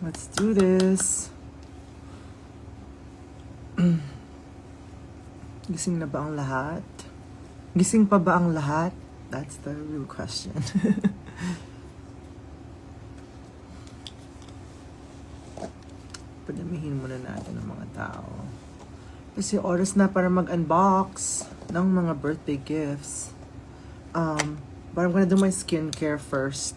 Let's do this. Gising na ba ang lahat? Gising pa ba ang lahat? That's the real question. Padamihin muna natin ang mga tao. Kasi oras na para mag-unbox ng mga birthday gifts. But I'm gonna do my skincare first.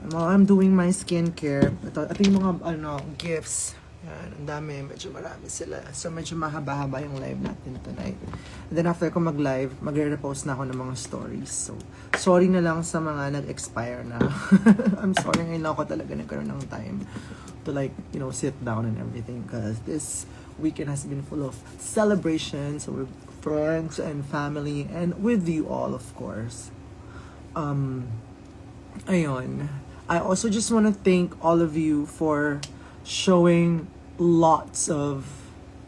While I'm doing my skincare, ito yung mga gifts. Yan, ang dami, medyo marami sila. So medyo mahaba-haba yung live natin tonight. And then after ko mag-live, magre-repost na ako ng mga stories. So, sorry na lang sa mga nag-expire na. I'm sorry, ngayon lang ako talaga nagkaroon ng time to sit down and everything. Because this weekend has been full of celebrations with friends and family and with you all, of course. Ayun. I also just want to thank all of you for showing lots of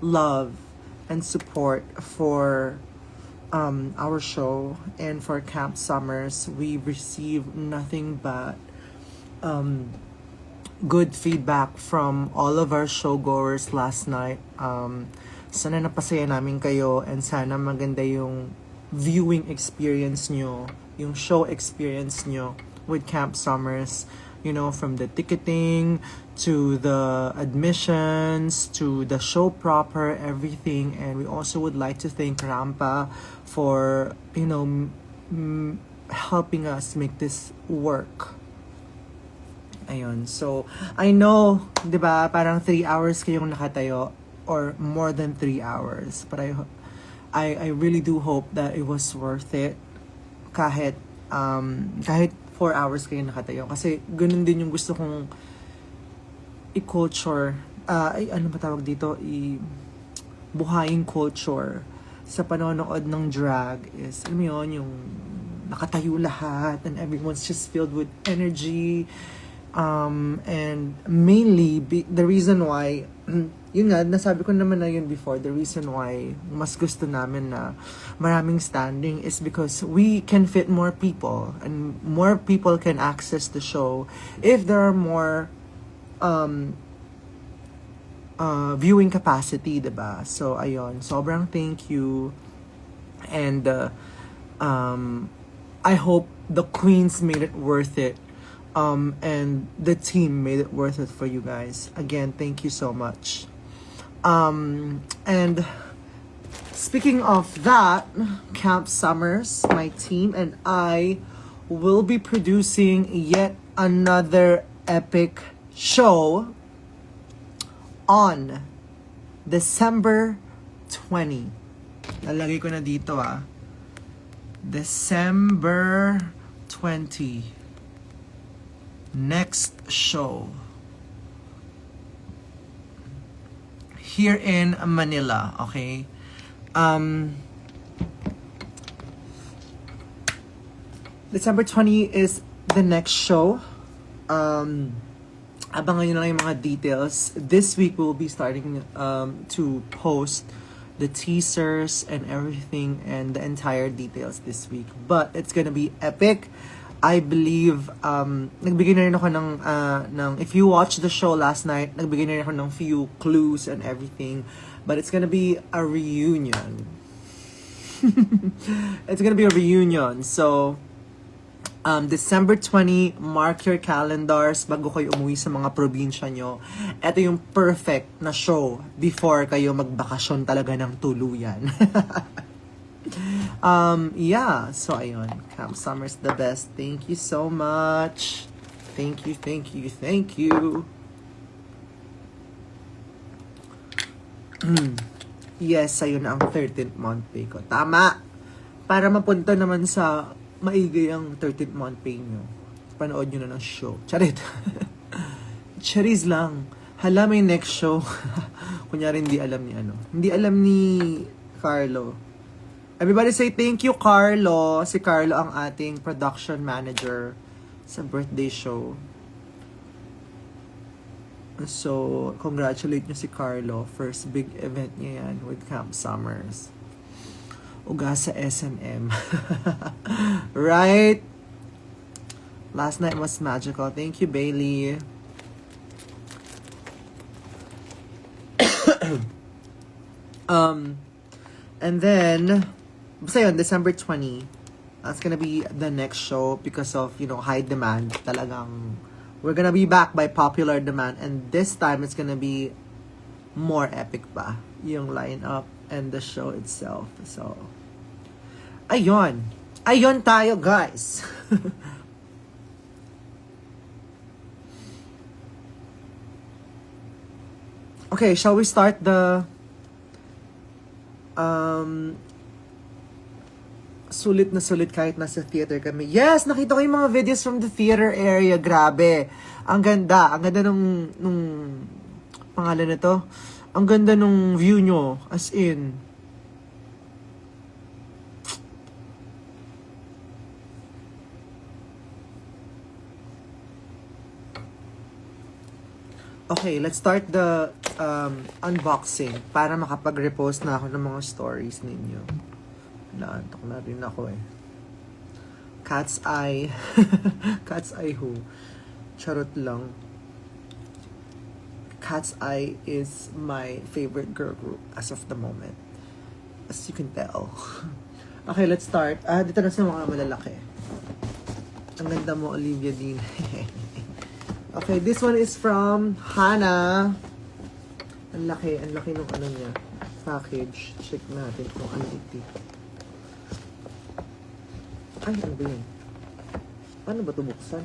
love and support for our show and for Camp Summers. We received nothing but good feedback from all of our showgoers last night. Sana napasaya namin kayo and sana maganda yung viewing experience nyo, yung show experience nyo with Camp Summers, from the ticketing to the admissions to the show proper, everything. And we also would like to thank Rampa for, helping us make this work. Ayun. So, I know, di ba, parang 3 hours kayong nakatayo or more than 3 hours. But I really do hope that it was worth it kahit 4 hours kayo nakatayo. Kasi ganun din yung gusto kong i-culture, ano ba tawag dito? Buhayin culture sa panonood ng drag is, alam mo yun, yung nakatayo lahat and everyone's just filled with energy. And mainly, the reason why, yun nga, nasabi ko naman na yun before, the reason why mas gusto namin na maraming standing is because we can fit more people and more people can access the show if there are more viewing capacity, diba? So, ayun, sobrang thank you. And I hope the queens made it worth it. And the team made it worth it for you guys. Again, thank you so much. And speaking of that, Camp Summers, my team and I will be producing yet another epic show on December 20. Lalagay ko na dito December 20. Next show here in Manila, okay? December 20 is the next show. Abangan nyo lang yung mga details. This week we'll be starting to post the teasers and everything and the entire details this week. But it's gonna be epic. I believe, nagbigay na rin ako ng, if you watched the show last night, nagbigay na rin ako ng few clues and everything. But it's gonna be a reunion. It's gonna be a reunion. So, December 20, mark your calendars bago kayo umuwi sa mga probinsya nyo. Ito yung perfect na show before kayo magbakasyon talaga ng tuluyan. Yeah, so ayun, Camp Summers the best. Thank you so much. Thank you. Yes, ayun na ang 13th month pay ko. Tama! Para mapunta naman sa maigay ang 13th month pay nyo, panood nyo na ng show. Charit! Charis lang. Hala, may next show. Kunyari hindi alam ni Hindi alam ni Carlo. Everybody say thank you, Carlo. Si Carlo ang ating production manager sa birthday show. So, congratulate nyo si Carlo. First big event niya yan with Camp Summers. uga sa S&M. Right? Last night was magical. Thank you, Bailey. And then, basta yun, December 20, that's gonna be the next show because of, you know, high demand. Talagang, we're gonna be back by popular demand. And this time, it's gonna be more epic pa. Yung lineup and the show itself. So, ayun. Ayun tayo, guys. Okay, shall we start the sulit na sulit kahit nasa theater kami. Yes, nakita ko yung mga videos from the theater area. Grabe. Ang ganda. Ang ganda nung pangalan nito. Ang ganda nung view nyo. As in. Okay, let's start the unboxing para makapag-repost na ako ng mga stories ninyo. Naantok na rin ako eh. Cat's Eye. Cat's Eye who? Charot lang. Cat's Eye is my favorite girl group as of the moment. As you can tell. Okay, let's start. Dito na sa mga malalaki. Ang ganda mo, Olivia Dean. Okay, this one is from Hana. Ang laki nung ano niya. Package. Check natin kung ano ito. Ay, ano ba yun? Paano ba ito buksan?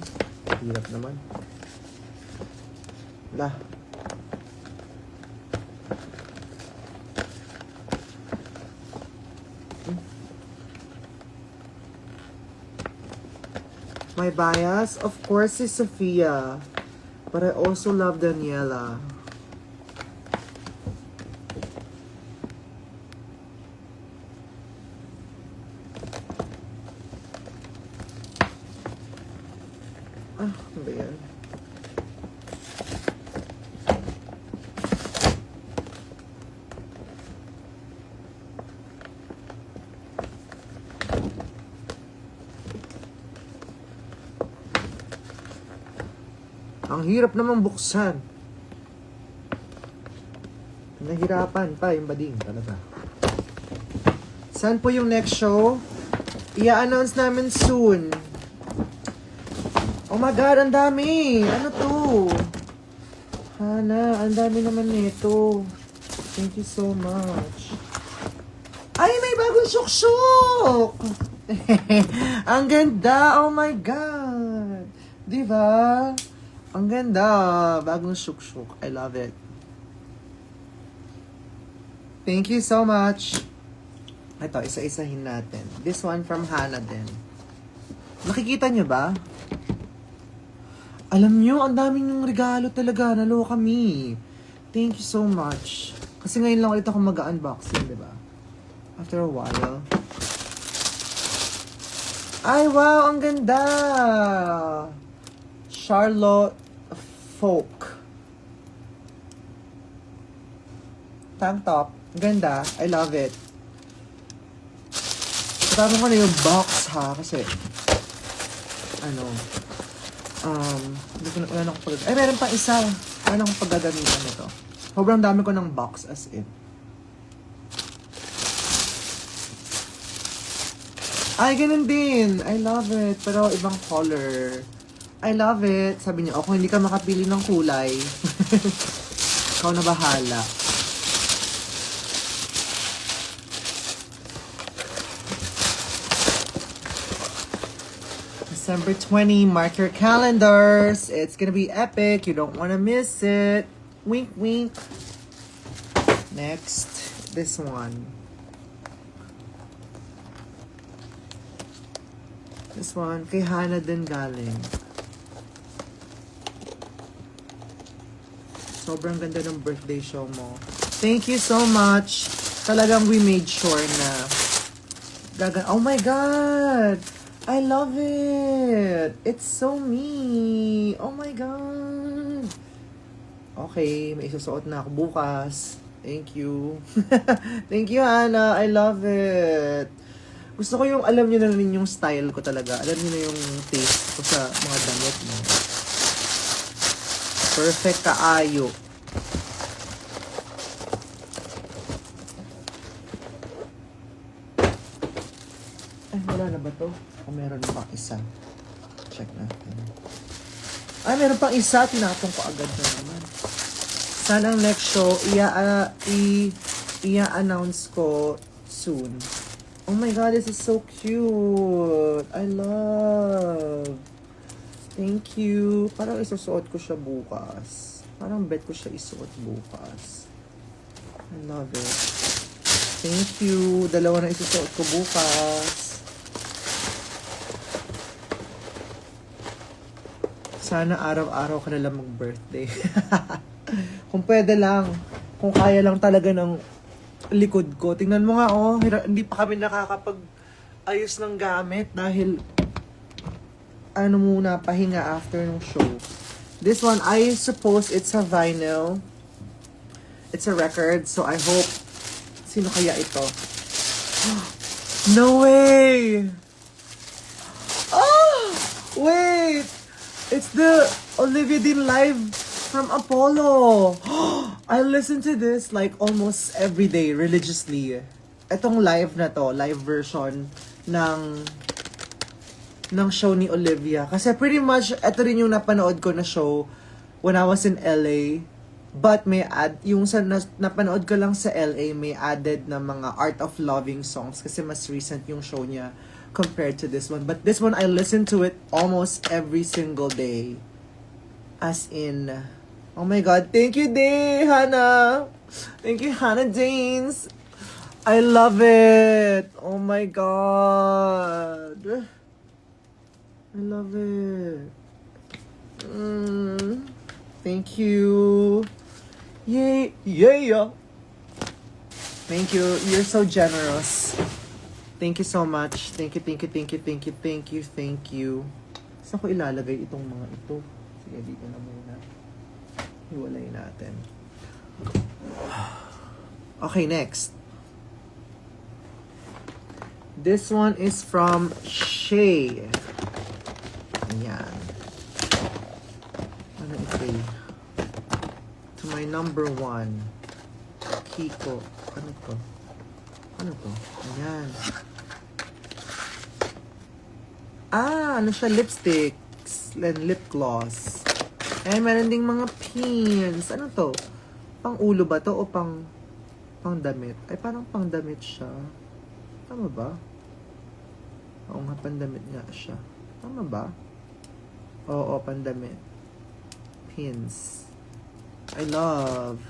Hirap naman. Lah. My bias, of course, is Sophia. But I also love Daniela. Ano ba yan? Ang hirap naman buksan. Nahirapan pa yung bading talaga. Saan po yung next show? I-announce namin soon. Oh my God, ang dami! Ano to? Hana, ang dami naman nito. Thank you so much. Ay, may bagong syuk-syuk! Ang ganda! Oh my God! Diba? Ang ganda. Bagong syuk-syuk. I love it. Thank you so much. Ito, isa-isahin natin. This one from Hana din. Nakikita nyo ba? Alam nyo, ang daming yung regalo talaga. Nalo kami. Thank you so much. Kasi ngayon lang ulit ako mag-unboxing, di ba? After a while. Ay, wow! Ang ganda! Charlotte Folk. Tank top. Ganda. I love it. Tama ko na yung box ha. Kasi, hindi ko na, wala akong pag... Ay, meron pa isa. Wala akong paggagamitan nito. Sobrang dami ko ng box as in. Ay, ganun din. I love it. Pero ibang color. I love it. Sabi niyo, kung hindi ka makapili ng kulay, ikaw na bahala. December 20, mark your calendars. It's gonna be epic. You don't wanna miss it. Wink, wink. Next, this one. This one, kay Hana din galing. Sobrang ganda ng birthday show mo. Thank you so much. Talagang we made sure na oh my God! I love it! It's so me! Oh my God! Okay, may isusuot na ako bukas. Thank you. Thank you, Hannah. I love it. Gusto ko yung, alam niyo na rin yung style ko talaga. Alam niyo na yung taste ko sa mga damit mo. Perfect kaayo. Ay, wala na ba to? O meron pang isa? Check natin. Ay, meron pang isa. Tinatong ko agad na naman. Sana ang next show, i-announce ko soon. Oh my God, this is so cute. I love. Thank you. Parang isusuot ko siya bukas. Parang bet ko siya isuot bukas. I love it. Thank you. Dalawa na isusuot ko bukas. Sana araw-araw ka nalang mag-birthday. Kung pwede lang. Kung kaya lang talaga ng likod ko. Tingnan mo nga, oh. Hindi pa kami nakakapag-ayos ng gamit dahil ano muna, pahinga after ng show. This one, I suppose it's a vinyl. It's a record, so I hope... Sino kaya ito? No way! Oh! Wait! It's the Olivia Dean live from Apollo. I listen to this like almost every day, religiously. Etong live na to, live version ng show ni Olivia. Kasi pretty much, ito rin yung napanood ko na show when I was in LA. But may yung sa napanood ko lang sa LA, may added na mga Art of Loving songs. Kasi mas recent yung show niya compared to this one. But this one, I listen to it almost every single day. As in, oh my God, thank you, Hannah. Thank you, Hannah Danes. I love it. Oh my God. I love it. Thank you. Yay. Yeah. Thank you. You're so generous. Thank you so much. Thank you. Saan ko ilalagay itong mga ito? Sige, dito na muna. Hiwalay natin. Okay, next. This one is from Shay. Ayan. Ano ito? To my number one. Kiko. Ano to? Ayan. Ano siya? Lipsticks. Lip gloss. Eh, meron ding mga pins. Ano to? Pang ulo ba to? O pang damit? Ay, parang pang damit siya. Tama ba? Oo nga, pandamit nga siya. Tama ba? Oo, pandamit. Pins. I love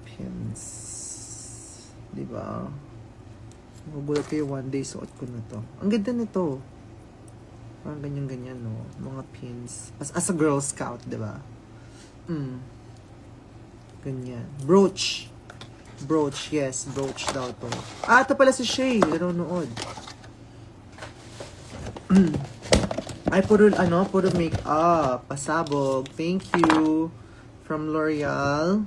pins. Diba? Magulat kayo one day, suot ko na to. Ang ganda nito. Parang ganyan-ganyan, no? Mga pins. As a Girl Scout, diba? Ganyan. Brooch, yes. Brooch daw to. Ito pala si Shay. Nanonood. Ay, puro make-up. Pasabog. Thank you. From L'Oreal.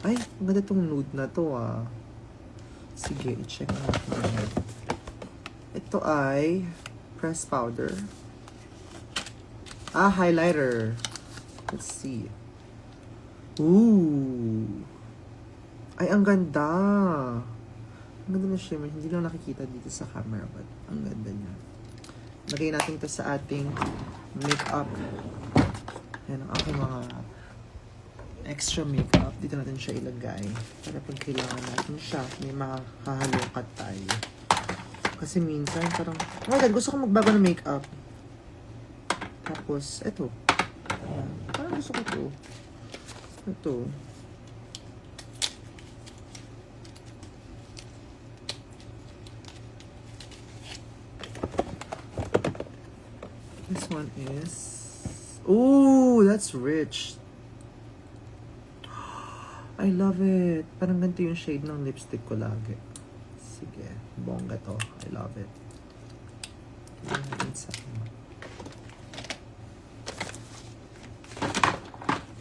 Ay, ang ganda tong nude na to, ah. Sige, i-check natin. Ito ay press powder. Highlighter. Let's see. Ooh. Ay, ang ganda. Ang ganda na shimmer. Hindi lang nakikita dito sa camera, but ang ganda niya. Lagay natin to sa ating makeup. Yan ang aking mga extra makeup. Dito natin siya ilagay. Para pag kailangan natin siya, may makahalungkat tayo. Kasi minsan parang, oh my God, gusto ko magbago ng makeup. Tapos, eto. Ayan. Parang gusto ko to. Ito. This one is... Ooh, that's rich. I love it. Parang ganito yung shade ng lipstick ko lagi. Sige, bongga to. I love it.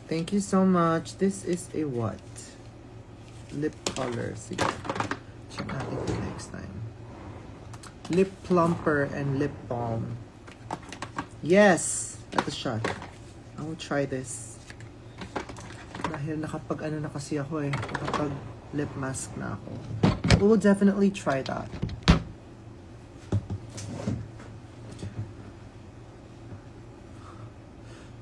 Thank you so much. This is a what? Lip color. Sige. Check natin ito next time. Lip plumper and lip balm. Yes! Ito siya. I will try this. Dahil nakapag ano na kasi ako eh. Nakapag lip mask na ako. We will definitely try that.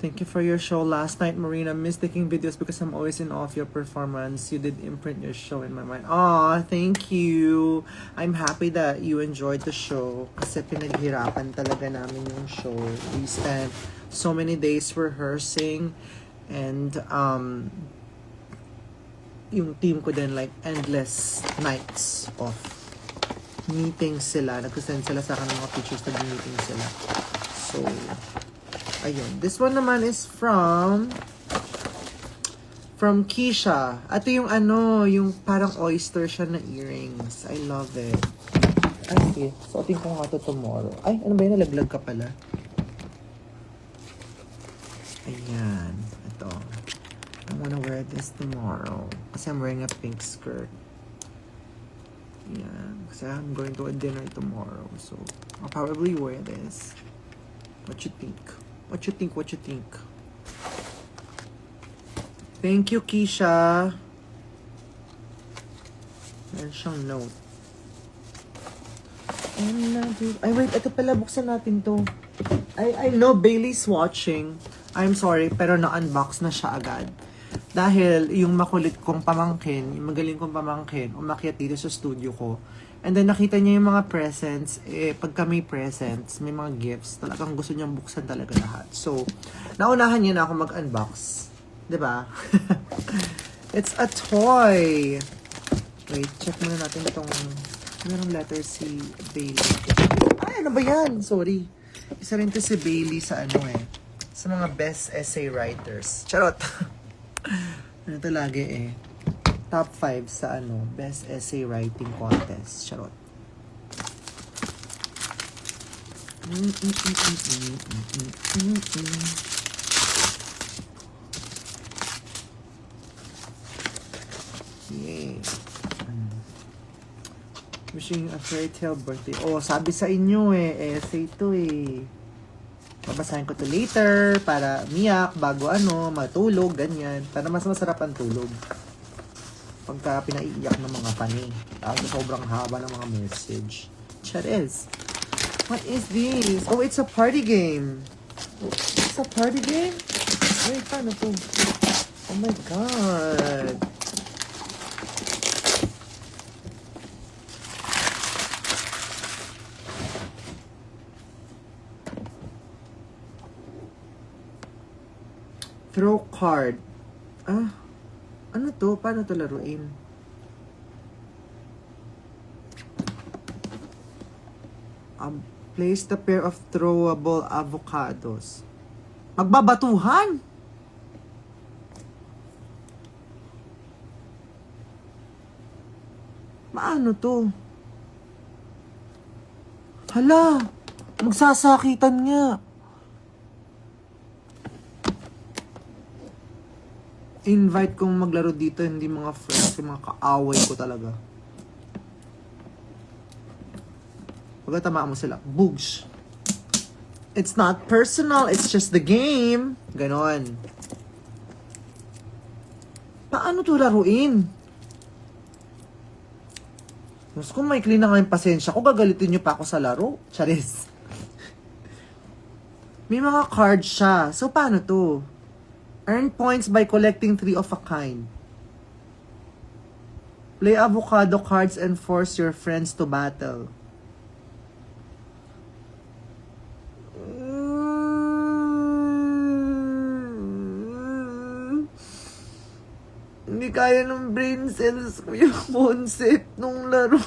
Thank you for your show last night, Marina. Missed taking videos because I'm always in awe of your performance. You did imprint your show in my mind. Aw, thank you. I'm happy that you enjoyed the show. Kasi pinaghirapan talaga namin yung show. We spent so many days rehearsing. And, yung team ko din, like, endless nights of meetings sila. Nag-send sila sa akin ng mga pictures, nag-meeting sila. So, ayun. This one naman is from Keisha. Ito yung ano, yung parang oyster siya na earrings. I love it. Ay, sige. Suotin ko nga ito tomorrow. Ay, ano ba yun? Nalaglag ka pala. Ayan. Ito. I wanna wear this tomorrow. Kasi I'm wearing a pink skirt. Ayan. Kasi I'm going to a dinner tomorrow. So, I'll probably wear this. What you think? What you think? What you think? Thank you, Keisha. Meron siyang note. Ay, wait. Ito pala. Buksan natin to. I know Bailey's watching. I'm sorry, pero na-unbox na siya agad. Dahil yung makulit kong pamangkin, yung magaling kong pamangkin, umakyat dito sa studio ko. And then nakita niya yung mga presents, pagka may presents, may mga gifts, talagang gusto niyang buksan talaga lahat. So, naunahan niya na ako mag-unbox. 'Di ba? It's a toy! Wait, check muna natin itong, merong letter si Bailey. Ay, ano ba yan? Sorry. Isa rin to si Bailey sa ano sa mga best essay writers. Charot! Ano to lagi top 5 sa best essay writing contest. Charot. Yay. Wishing a fairy tale birthday. Oh, sabi sa inyo essay to babasahin ko to later para umiyak bago matulog, ganyan. Para mas masarap ang tulog. Pagka pinaiiyak ng mga pani. Tapos sobrang haba ng mga message. Chat is. What is this? Oh, it's a party game. It's a party game? Wait, paano to? Oh my God. Throw card. Ano to? Paano to laruin? Place the pair of throwable avocados. Magbabatuhan? Paano to? Hala! Magsasakitan nga. Invite kong maglaro dito, hindi mga friends, yung mga kaaway ko talaga. Pagkatamaan mo sila, boogs. It's not personal, it's just the game. Ganon. Paano to laruin? Mas kung may clean na kayong pasensya ko, gagalitin nyo pa ako sa laro. Charis. May mga cards siya. So, paano to? Earn points by collecting 3 of a kind. Play avocado cards and force your friends to battle. Hindi kaya ng brain cells ko yung concept nung laro.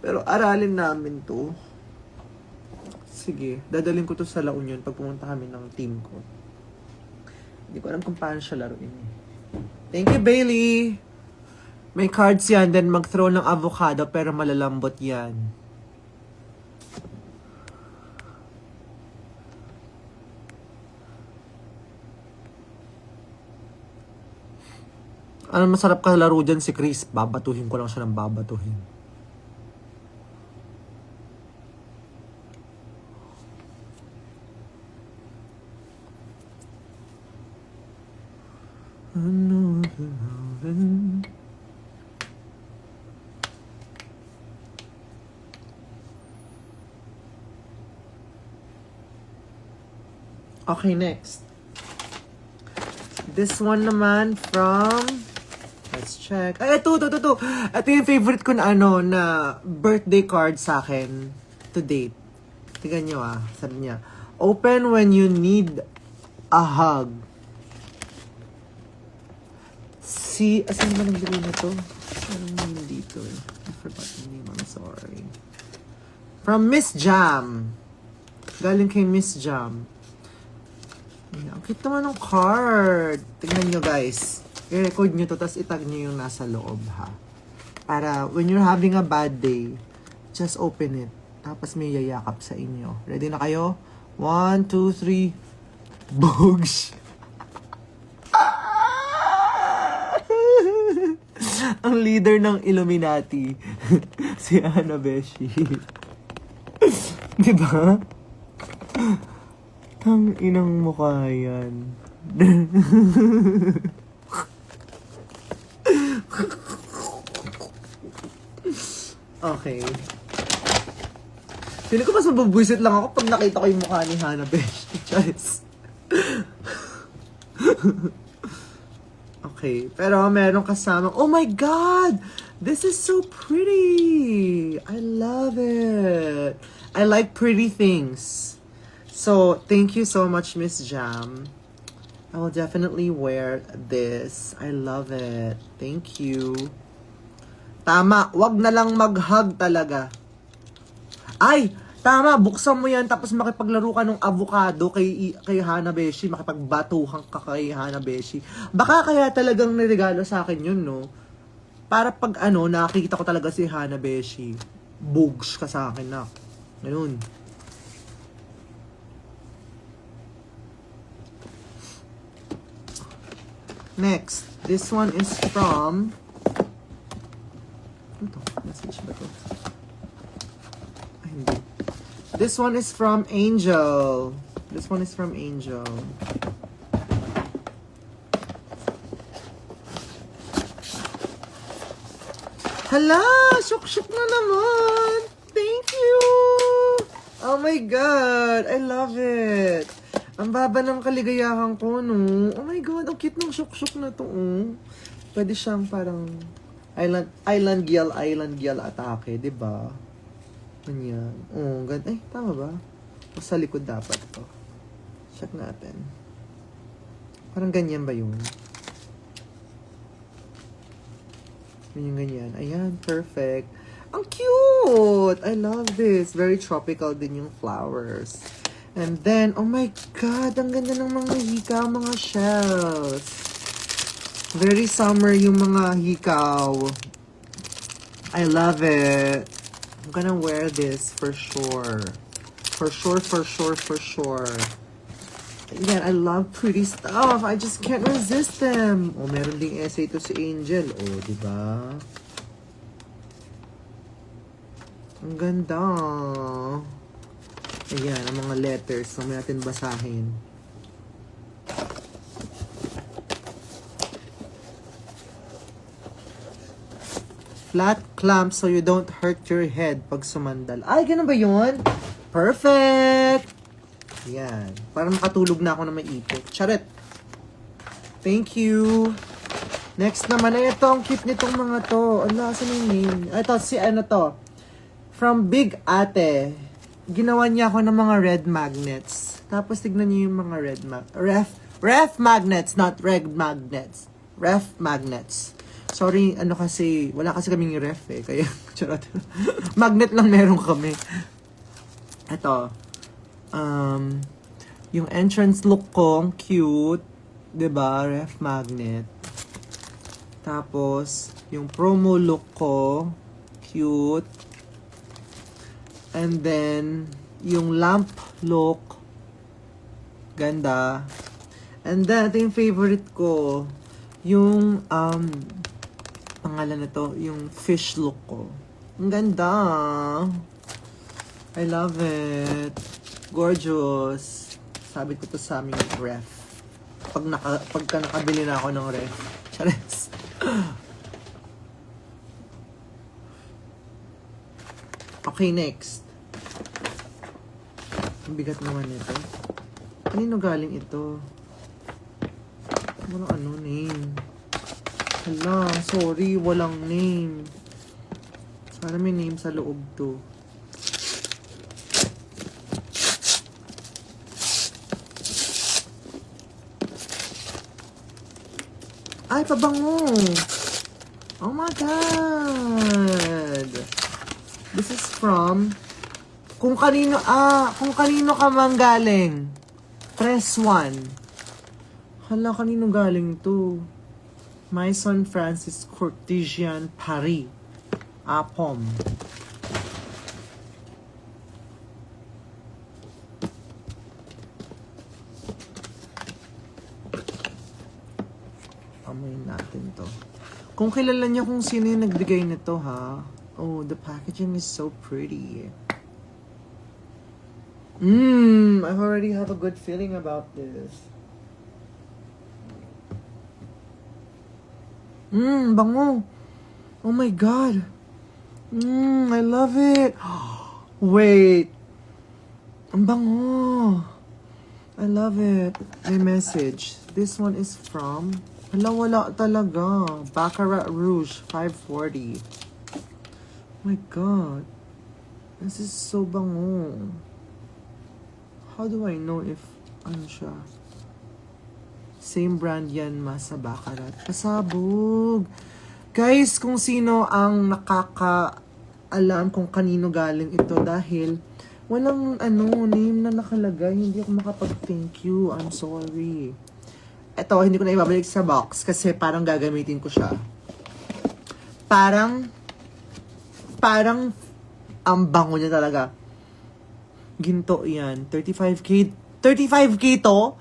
Pero aralin namin to. Sige, dadalhin ko to sa La Union pag pumunta kami ng team ko. Hindi ko alam kung paano siya laruin. Thank you, Bailey! May cards yan, then mag-throw ng avocado pero malalambot yan. Ano masarap ka laro dyan si Chris? Babatuhin ko lang siya ng babatuhin. Okay, next. This one naman from... Let's check. Ay, ito. Ito yung favorite ko na na birthday card sa akin to date. Tingnan nyo sabi niya, open when you need a hug. See, asan ba nagbigay na to? Anong name dito I forgot the name, I'm sorry. From Miss Jam. Galing kay Miss Jam. Ang cute naman ng card. Tingnan nyo guys. I-record nyo to, tapos itag nyo yung nasa loob Para when you're having a bad day, just open it. Tapos may yayakap sa inyo. Ready na kayo? 1, 2, 3. Bugs! Ang leader ng Illuminati. Si Hanabeshi. Diba? Ang inang mukha yan. Okay. Feeling ko mas mabubwisit lang ako pag nakita ko yung mukha ni Hanabeshi. Charis. Okay. Pero meron kasama. Oh my God! This is so pretty! I love it! I like pretty things. So, thank you so much, Miss Jam. I will definitely wear this. I love it. Thank you. Tama, wag na lang mag-hug talaga. Ay, tama, buksan mo yan tapos makipaglaro ka ng avocado kay Hanabeshi, makipagbatuhan ka kay Hanabeshi. Baka kaya talagang niregalo sa akin yun, no? Para pag nakikita ko talaga si Hanabeshi, bugs ka sa akin na. Ganun. Next, this one is from... Ano to? Message ba to? Ay, hindi. This one is from Angel. This one is from Angel. Hala! Syuk-syuk na naman! Thank you! Oh my God! I love it! Ang baba ng kaligayahan ko, no? Oh my God, ang cute ng syuk-syuk na to, Pwede siyang parang island gyal atake, di ba? Ganyan. Oh, ay, tama ba? O sa likod dapat to. Check natin. Parang ganyan ba yun? Ganyan. Ayan, perfect. Ang cute! I love this. Very tropical din yung flowers. And then, oh my God, ang ganda ng mga hikaw, mga shells. Very summer yung mga hikaw. I love it. I'm gonna wear this for sure. For sure. Again, I love pretty stuff. I just can't resist them. Oh, meron ding essay to si Angel. Oh, diba? Ang ganda. Ayan, ang mga letters. So, may natin basahin. Flat clamp so you don't hurt your head pag sumandal. Ay, ganun ba yun? Perfect! Ayan. Parang makatulog na ako na may ipot. Charet! Thank you! Next naman, ay ito, ang cute nitong mga to. Ano, saan yung name? Ito, si ano to? From Big Ate. Ginawa niya ako ng mga red magnets. Tapos tignan niyo yung mga ref magnets, not red magnets. Ref magnets. Sorry, kasi, wala kasi kaming ref kaya, charot. Magnet lang meron kami. Ito. Yung entrance look ko, cute. 'Di ba? Ref magnet. Tapos, yung promo look ko, cute. And then, yung lamp look, ganda. And then, ito yung favorite ko, Yung, pangalan na to, yung fish look ko. Ang ganda. I love it. Gorgeous. Sabi ko to sa aming ref. Pagka nakabili na ako ng ref. Chares. Okay, next. Ang bigat naman ito. Kanino galing ito? Walang name. Hala, sorry, walang name. Sana may name sa loob to. Ay, pabango! Oh my God! This is from... kung kanino ka man galing. Press 1. Hala, kanino galing to? Maison Francis Courtesian Paris. Apom. Amoy natin to. Kung kilala niyo kung sino yung nagbigay nito, ha? Oh, the packaging is so pretty. I already have a good feeling about this. Bango. Oh my God. I love it. Wait. Ang bango. I love it. May message. This one is from... Hala, wala talaga. Baccarat Rouge, 540. Oh my God. This is so bango. How do I know if... ano siya? Same brand yan, sa Baccarat. Pasabog. Guys, kung sino ang nakakaalam kung kanino galing ito dahil walang name na nakalagay. Hindi ako makapag-thank you. I'm sorry. Ito, hindi ko na ibabalik sa box kasi parang gagamitin ko siya. Parang ang bango niya talaga. Ginto yan. 35K. 35K to?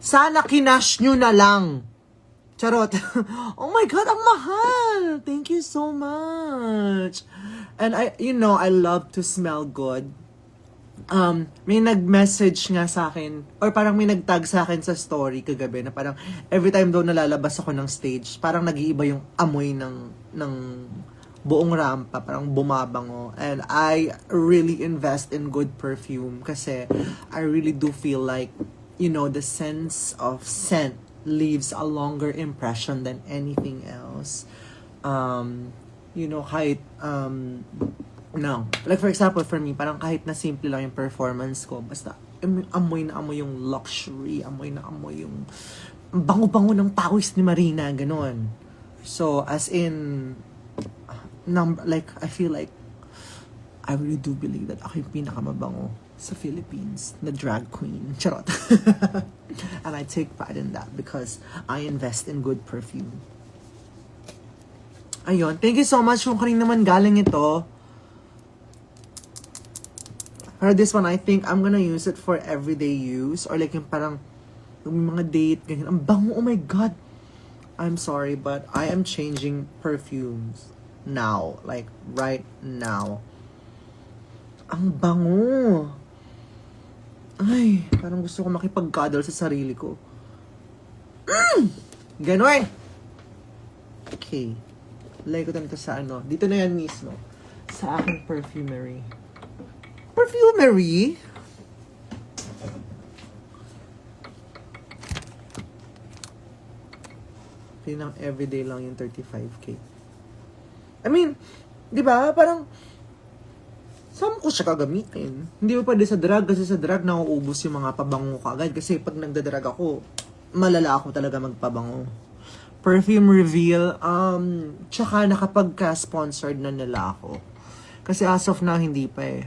Sana kinash nyo na lang. Charot. Oh my God, ang mahal. Thank you so much. And I love to smell good. May nag-message nga sa akin, or parang may nag-tag sa akin sa story kagabi na parang every time daw nalalabas ako ng stage, parang nag-iiba yung amoy ng buong rampa, parang bumabango. And I really invest in good perfume kasi I really do feel like, the sense of scent leaves a longer impression than anything else. Kahit, no. Like for example, for me, parang kahit na simple lang yung performance ko, basta amoy na amoy yung luxury, amoy na amoy yung bango-bango ng pawis ni Marina, ganon. So, as in, I feel like, I really do believe that ako yung pinakamabango sa Philippines na drag queen. Charot. And I take pride in that because I invest in good perfume. Ayun. Thank you so much kung kanina naman galing ito. For this one, I think I'm gonna use it for everyday use. Or like yung parang yung mga date, ganyan. Ang bango, oh my God. I'm sorry, but I am changing perfumes now. Like, right now. Ang bango. Ay, parang gusto ko makipag-cuddle sa sarili ko. Ganon. Okay. Lagay ko tanito sa dito na yan mismo. Sa aking perfumery. Perfumery? Pinang everyday lang yung 35K. I mean, di ba? Parang, saan ko siya kagamitin? Hindi mo pwede sa drug kasi sa drug nauubos yung mga pabango ko agad. Kasi pag nagdadrag ako, malala ako talaga magpabango. Perfume reveal, tsaka nakapagka-sponsored na nila ako. Kasi as of now, hindi pa eh.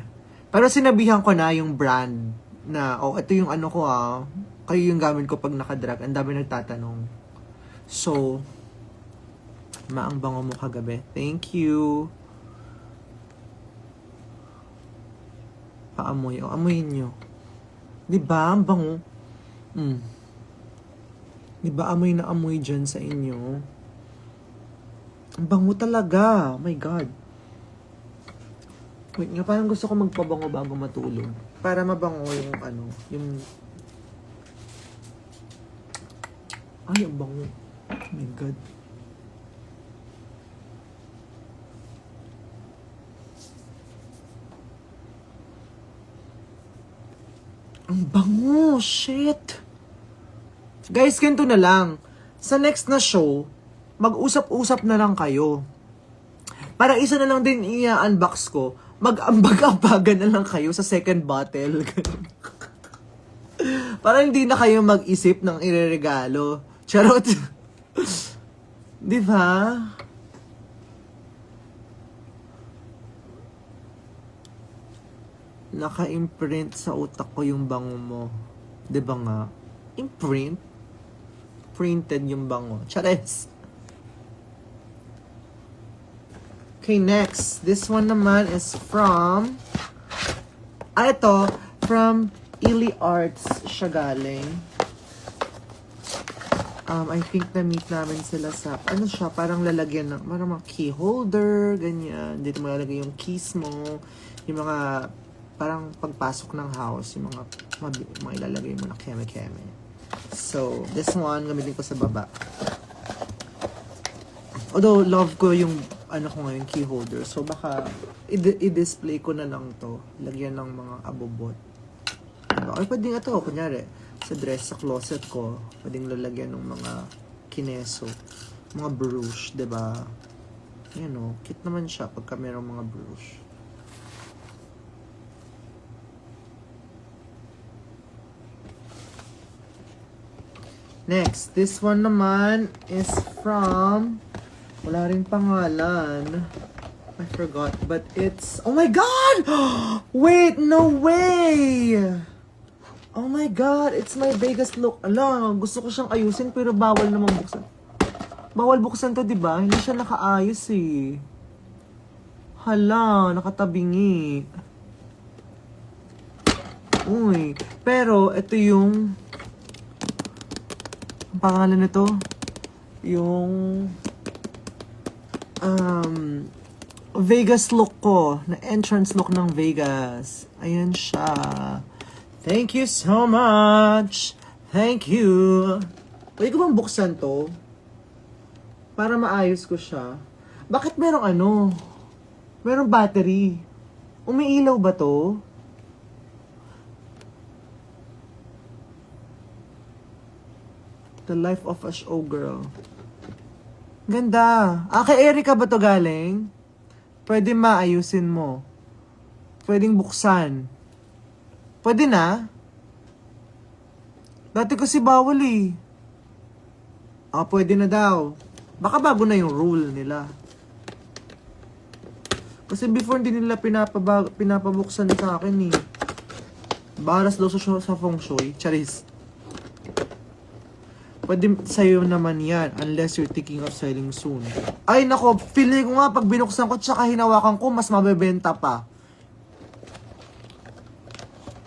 Pero sinabihan ko na yung brand na, ito yung ko kayo yung gamit ko pag nakadrag. Ang dami nagtatanong. So, maang bango mo kagabi. Thank you. Paamoy. Amoyin nyo. Diba? Ang bango. Di ba amoy na amoy dyan sa inyo? Ang bango talaga. Oh my God. Wait nga, parang gusto ko magpabango bago matulog. Para mabango yung yung... Ay, ang bango. Oh my God. Ang bango! Shit! Guys, ganito na lang. Sa next na show, mag-usap-usap na lang kayo. Para isa na lang din i-unbox ko, mag-ambag-ambagan na lang kayo sa second bottle. Para hindi na kayo mag-isip ng ireregalo. Charot. Di ba? Naka-imprint sa utak ko yung bango mo. Di ba nga? Imprint? Printed yung bango. Chares. Okay, next. This one naman is from... ito. From Ili Arts siya galing. I think na-meet namin sila sa... Ano siya? Parang lalagyan ng... Parang mga key holder. Ganyan. Dito mo lalagay yung keys mo. Yung mga... Parang pagpasok ng house. Yung mga ilalagay mo na keme-keme. So, this one, gamitin ko sa baba. Although, love ko yung, ko ngayon, key holder. So, baka, i-display ko na lang to. Lagyan ng mga abobot. Diba? Or pwedeng ito, kunyari, sa dress, sa closet ko, pwedeng lalagyan ng mga kineso. Mga brush, diba? Yan o, cute naman siya pagka mayroong mga brush. Next, this one naman is from... Wala rin pangalan. I forgot, but it's... Oh my God! Wait, no way! Oh my God, it's my Vegas look. Ala, gusto ko siyang ayusin pero bawal naman buksan. Bawal buksan to, di ba? Hindi siya nakaayos eh. Hala, nakatabingi. Uy, pero ito yung... Ang pangalan nito, yung Vegas look ko, na entrance look ng Vegas. Ayan siya. Thank you so much. Thank you. Pwede ko bang buksan to? Para maayos ko siya. Bakit merong merong battery? Umiilaw ba to? The life of a showgirl. Ganda. Kay Erika ba to galing? Pwede maayusin mo. Pwedeng buksan. Pwede na? Dati kasi bawal eh. Pwede na daw. Baka bago na yung rule nila. Kasi before hindi nila pinapabuksan sa akin eh. Baras daw sa feng shui. Charis. Pwede sa'yo naman yan, unless you're thinking of selling soon. Ay nako, feeling ko nga pag binuksan ko tsaka hinawakan ko, mas mabebenta pa.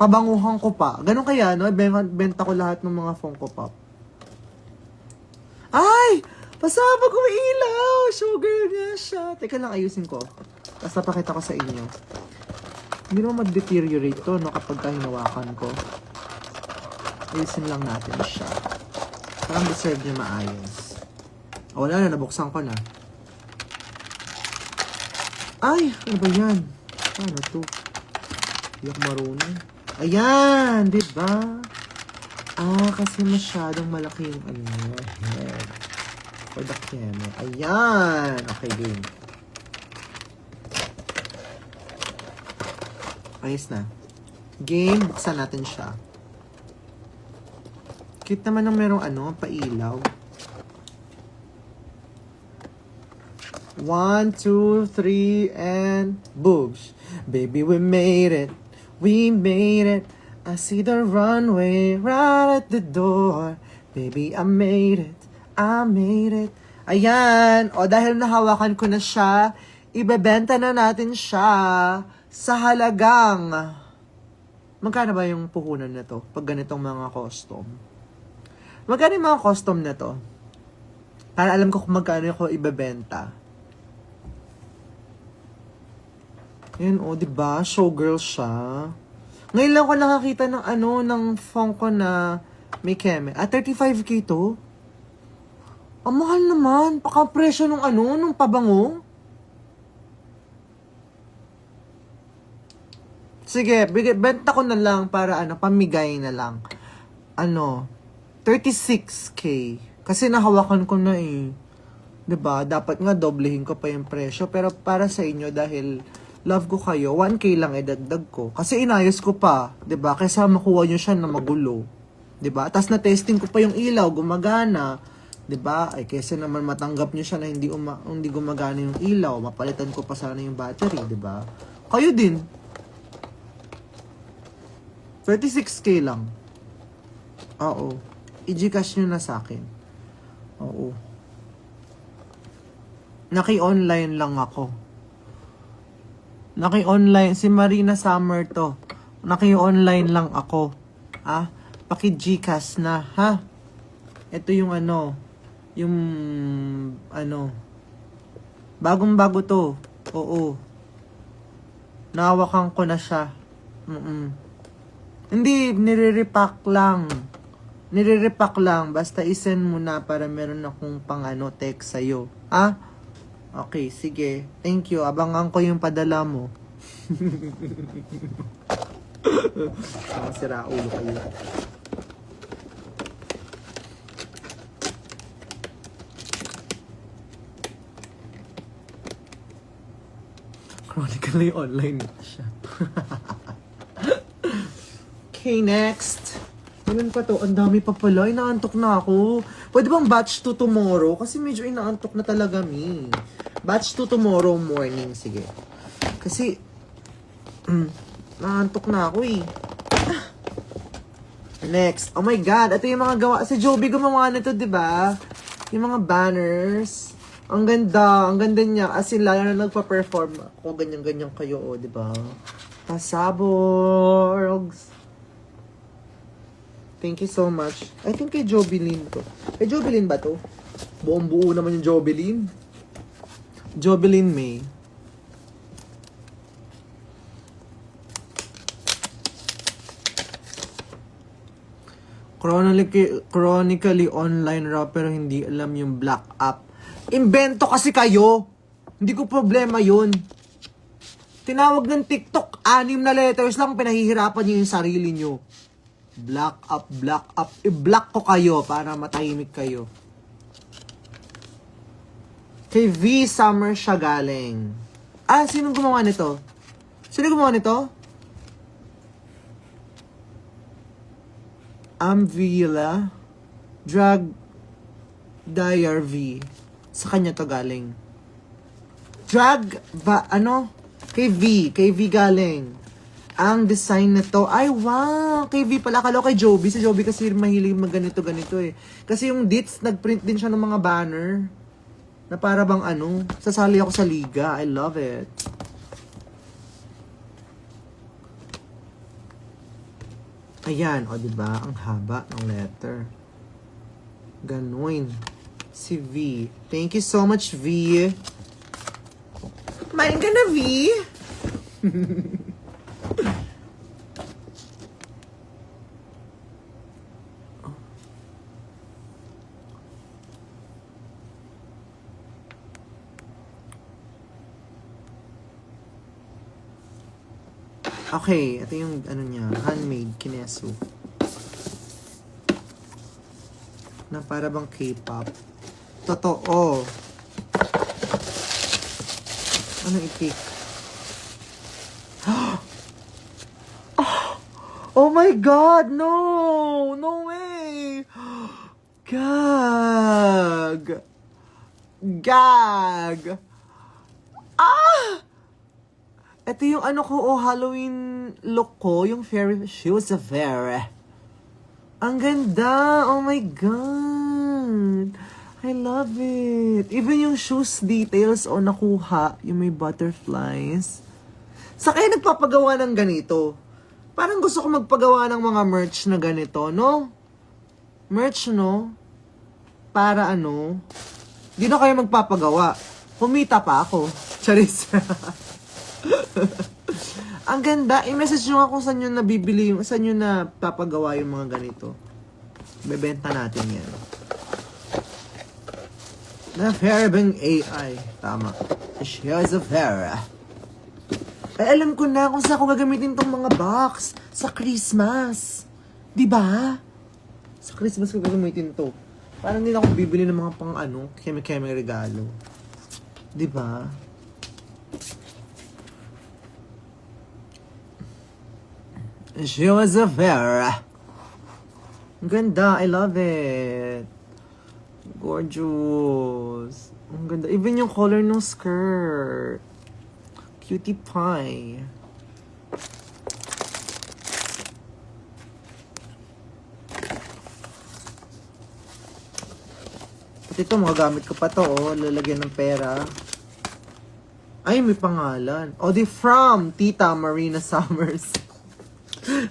Pabanguhan ko pa. Ganun kaya, no? Benta ko lahat ng mga Funko Pop. Ay! Pasabog umiilaw! Sugar niya siya. Teka lang, ayusin ko. Tapos napakita ko sa inyo. Hindi naman mag-deteriorate to, no? Kapag hinawakan ko. Ayusin lang natin siya. Parang deserve niya maayos. Wala na, nabuksan ko na. Ay! Ano ba yan? Ano to? Hindi ako marunong. Ayan! Diba? Kasi masyadong malaki yung head. For the camera. Ayan! Okay, game. Ayos na. Game, buksan natin siya. Cute naman ng merong pailaw. 1, 2, 3, and boobs. Baby, we made it. We made it. I see the runway right at the door. Baby, I made it. I made it. Ayan. Dahil nahawakan ko na siya, ibebenta na natin siya sa halagang... Magkano ba yung puhunan na to pag ganitong mga costume? Magkano yung mga custom na to? Para alam ko kung magkano ko ibebenta. Yan, diba? Showgirl siya. Ngayon lang ko nakakita ng ng Funko na may keme. 35K to? Ang mahal naman. Paka-presyo nung pabango. Sige, benta ko na lang para pamigay na lang. 36K. Kasi nahawakan ko na eh. 'Di ba? Dapat nga doblehin ko pa yung presyo. Pero para sa inyo, dahil love ko kayo, 1K lang idagdag ko. Kasi inayos ko pa. 'Di ba? Kaysa makuha nyo siya na magulo. 'Di ba? Tapos na-testing ko pa yung ilaw, gumagana. 'Di ba? Ay kaysa naman matanggap nyo siya na hindi gumagana yung ilaw, mapalitan ko pa sana yung battery, 'di ba? Kayo din. 36K lang. Oo. I-Gcash nyo na sa akin. Oo. Naki-online lang ako. Naki-online. Si Marina Summer to. Naki-online lang ako. Paki-Gcash na, ha? Ito yung yung bagong-bago to. Oo. Nahawakan ko na siya. Hindi, nire-repack lang. Basta isend mo na para meron akong pang text sa'yo. Ha? Okay, sige. Thank you. Abangan ko yung padala mo. Sira ulo kayo. Chronically online siya. Okay, next. Ganun pa to. Ang dami pa pala. Inaantok na ako. Pwede bang batch 2 tomorrow? Kasi medyo inaantok na talaga mi. Batch 2 tomorrow morning. Sige. Kasi, naantok na ako eh. Next. Oh my God. Ito yung mga gawa. Si Joby gumawa na to, diba? Yung mga banners. Ang ganda. Ang ganda niya. As in, lalo na nagpa-perform ako. Ganyan-ganyan kayo, diba? Pasabog. Thank you so much. I think kay Jobilin to. Kay Jobilin ba to? Buong buo naman yung Jobilin. Jobilin May. Chronically online raw pero hindi alam yung black app. Invento kasi kayo. Hindi ko problema yun. Tinawag ng TikTok, 6 na letters lang, pinahihirapan nyo yung sarili nyo. Black up. I-block ko kayo para matahimik kayo. Kay V Summer siya galing. Sino gumawa nito? Amvila Drag Dyer V. Sa kanya to galing. Kay V galing. Ang design na to, ay wow, kay V pala, akala ko kay Joby. Si Joby kasi mahilig ganito eh. Kasi yung Dits, nagprint din siya ng mga banner. Na para bang sasali ako sa liga. I love it. Ayan, diba? Ang haba ng letter. Ganun. Si V. Thank you so much, V. Kumain ka na, V? Okay, ito yung niya, handmade kineso. Na para bang K-pop. Totoo. Anong itik? Oh my God, no! No way! Gag! Ito yung Halloween look ko, yung fairy shoes of fairy. Ang ganda! Oh my God! I love it! Even yung shoes details nakuha, yung may butterflies. Sa kaya nagpapagawa ng ganito? Parang gusto ko magpagawa ng mga merch na ganito, no? Merch, no? Para ano? Di na kayo magpapagawa. Kumita pa ako. Charis. Ang ganda. I-message nyo nga kung saan nyo nabibili yung, saan nyo na papagawa yung mga ganito. Bebenta natin yan. Na Vera bang AI. Tama. She's a Vera. Ay, alam ko na kung saan ko gagamitin tong mga box. Sa Christmas. Diba? Sa Christmas ko gagamitin to. Parang hindi na ako bibili ng mga pang ano, keme-keme regalo. Diba? She was a Vera. Ang ganda. I love it. Gorgeous. Ang ganda. Even yung color ng skirt. Cutie pie. At ito, magagamit ko pa to, oh. Lalagyan ng pera. Ay, may pangalan. O, di from Tita Marina Summers.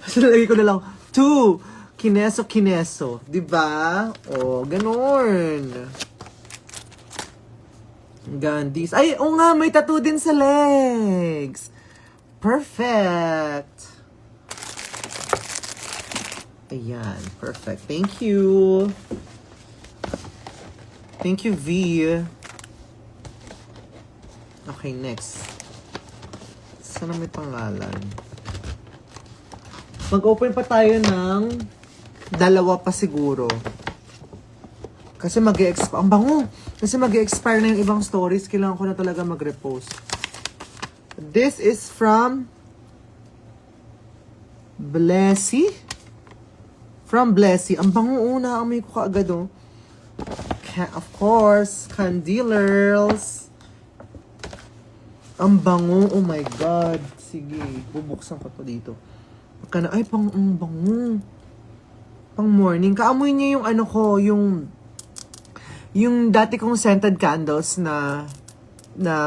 So, lalagay ko na lang, to Kineso. Diba? O, ganun. Gandhis. Ay, o nga, may tattoo din sa legs. Perfect. Ayan, perfect. Thank you. Thank you, V. Okay, next. Sana may pangalan. Mag-open pa tayo ng dalawa pa siguro. Kasi mag-e-expire. Ang bango! Kasi mag-e-expire na yung ibang stories. Kailangan ko na talaga mag-repost. This is from Blessy. From Blessy. Ang bango una. Amoy ko kaagad, oh. Of course, Candelers. Ang bango, oh my God. Sige, bubuksan ko to dito. Ay, ang bango. Pang morning. Kaamoy niya yung ano ko, yung dati kong scented candles na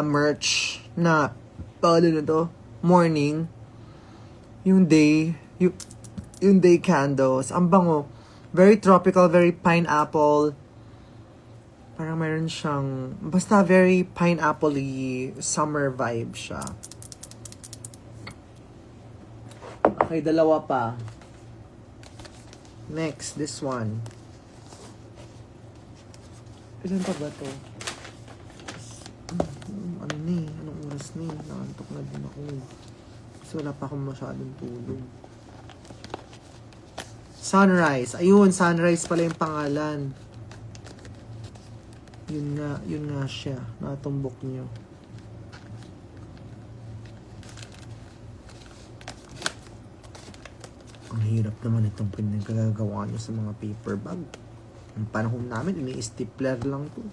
merch na, paano na to? Morning. Yung day candles. Ang bango. Very tropical, very pineapple. Parang mayroon siyang, basta very pineapple-y summer vibe siya. Okay, dalawa pa. Next, this one. Ilan pa ba to? Ano ni? Anong oras ni? Nakantok na din ako. Kasi wala pa akong masyadong tulog. Sunrise. Ayun, Sunrise pala yung pangalan. Yun nga siya. Natumbok niyo. Ang hirap naman itong pinagagawa niyo sa mga paper bag. Ang panahon namin, ini-stapler lang to.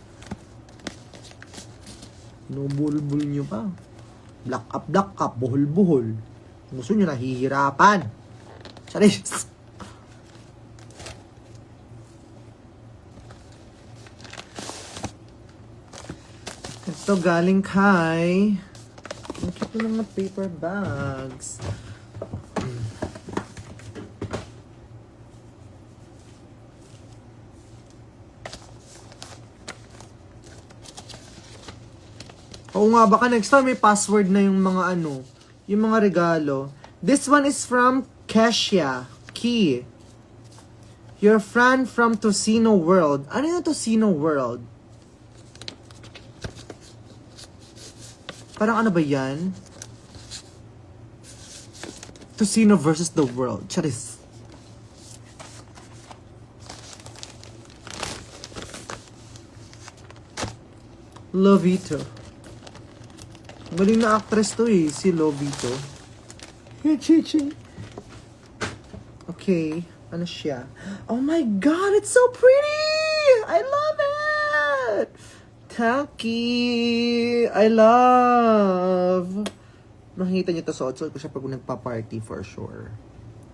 Inubulbul niyo pa. Black up, buhol-buhol. Gusto niyo nahihirapan. Charis! Ito galing kay... Ang cute ng mga paper bags. Oo nga, baka next time may password na yung mga ano, yung mga regalo. This one is from Kesha Key. Your friend from Tocino World. Ano yung Tocino World? Parang ano ba yan? Tocino versus the world. Charis. Lovito. Galing na actress to eh, si Lovito. Okay, ano siya? Oh my God, it's so pretty! I love it! Tacky! I love! Makikita niyo to, suot ko siya pag nagpa-party for sure.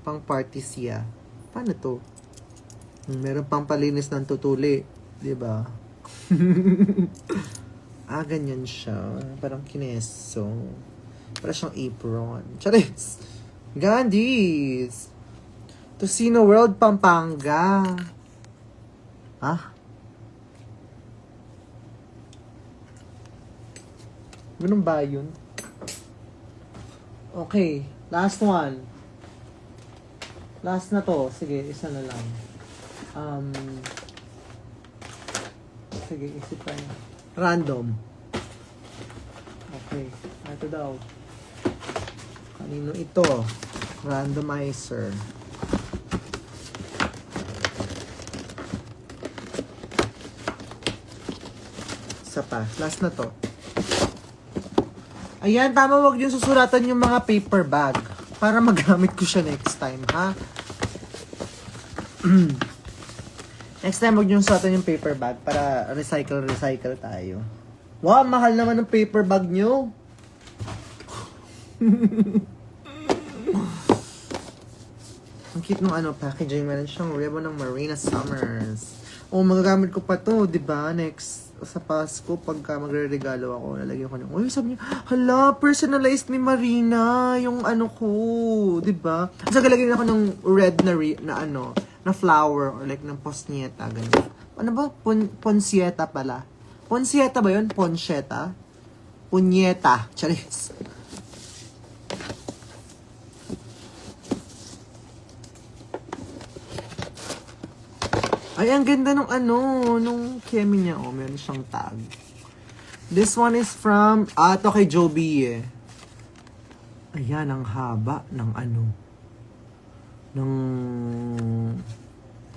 Pang party siya. Paano to? Meron pang palinis ng tutuli. Diba? Ganyan siya. Parang kineso. Parang siyang apron. Charis! Gandhis! Tocino World, Pampanga. Ah? Ganun ba yun? Okay, last one. Last na to. Sige, isa na lang. Sige, isip tayo. Random. Okay, ito daw. Kanino ito? Randomizer. Isa pa. Last na to. Ayan, tama, wag yung susulatan yung mga paper bag. Para magamit ko siya next time, ha? Next time, wag yung susulatan yung paper bag para recycle tayo. Wow, mahal naman ng paper bag nyo. Ang cute nung packaging. Meron siyang ribbon ng Marina Summers. Oh, magagamit ko pa to, di ba? Next, sa Pasko, pagka magre-regalo ako, lalagyan ko ng, uy, sabi niya, hala, personalized ni Marina, yung ko, di ba? Kasi galagyan ako ng red na flower, or like ng posnieta, ganyan. Ano ba? Ponsieta pala. Ponsieta ba yun? Ponsieta? Punyeta. Charis. Ay, ang ganda nung nung kemi niya. Oh, meron siyang tag. This one is from, to kay Joby eh. Ayan, ang haba ng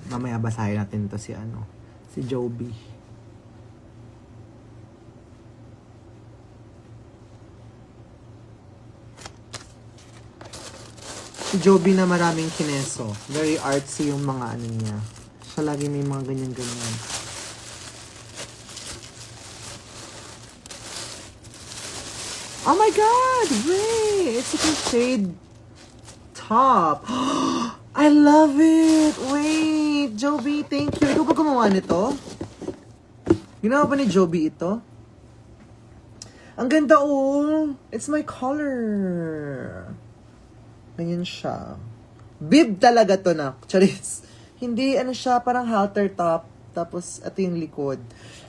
mamaya basahin natin to si si Joby. Si Joby na maraming kineso. Very artsy yung mga niya. Siya lagi may mga ganyan-ganyan. Oh my God! Wait! It's a shade top. I love it! Wait! Joby, thank you. Ikaw ba gumawa nito? Ginawa ba ni Joby ito? Ang ganda oh! It's my color. Ganyan siya. Bib talaga to na. Charis. Hindi, siya, parang halter top. Tapos, ito yung likod.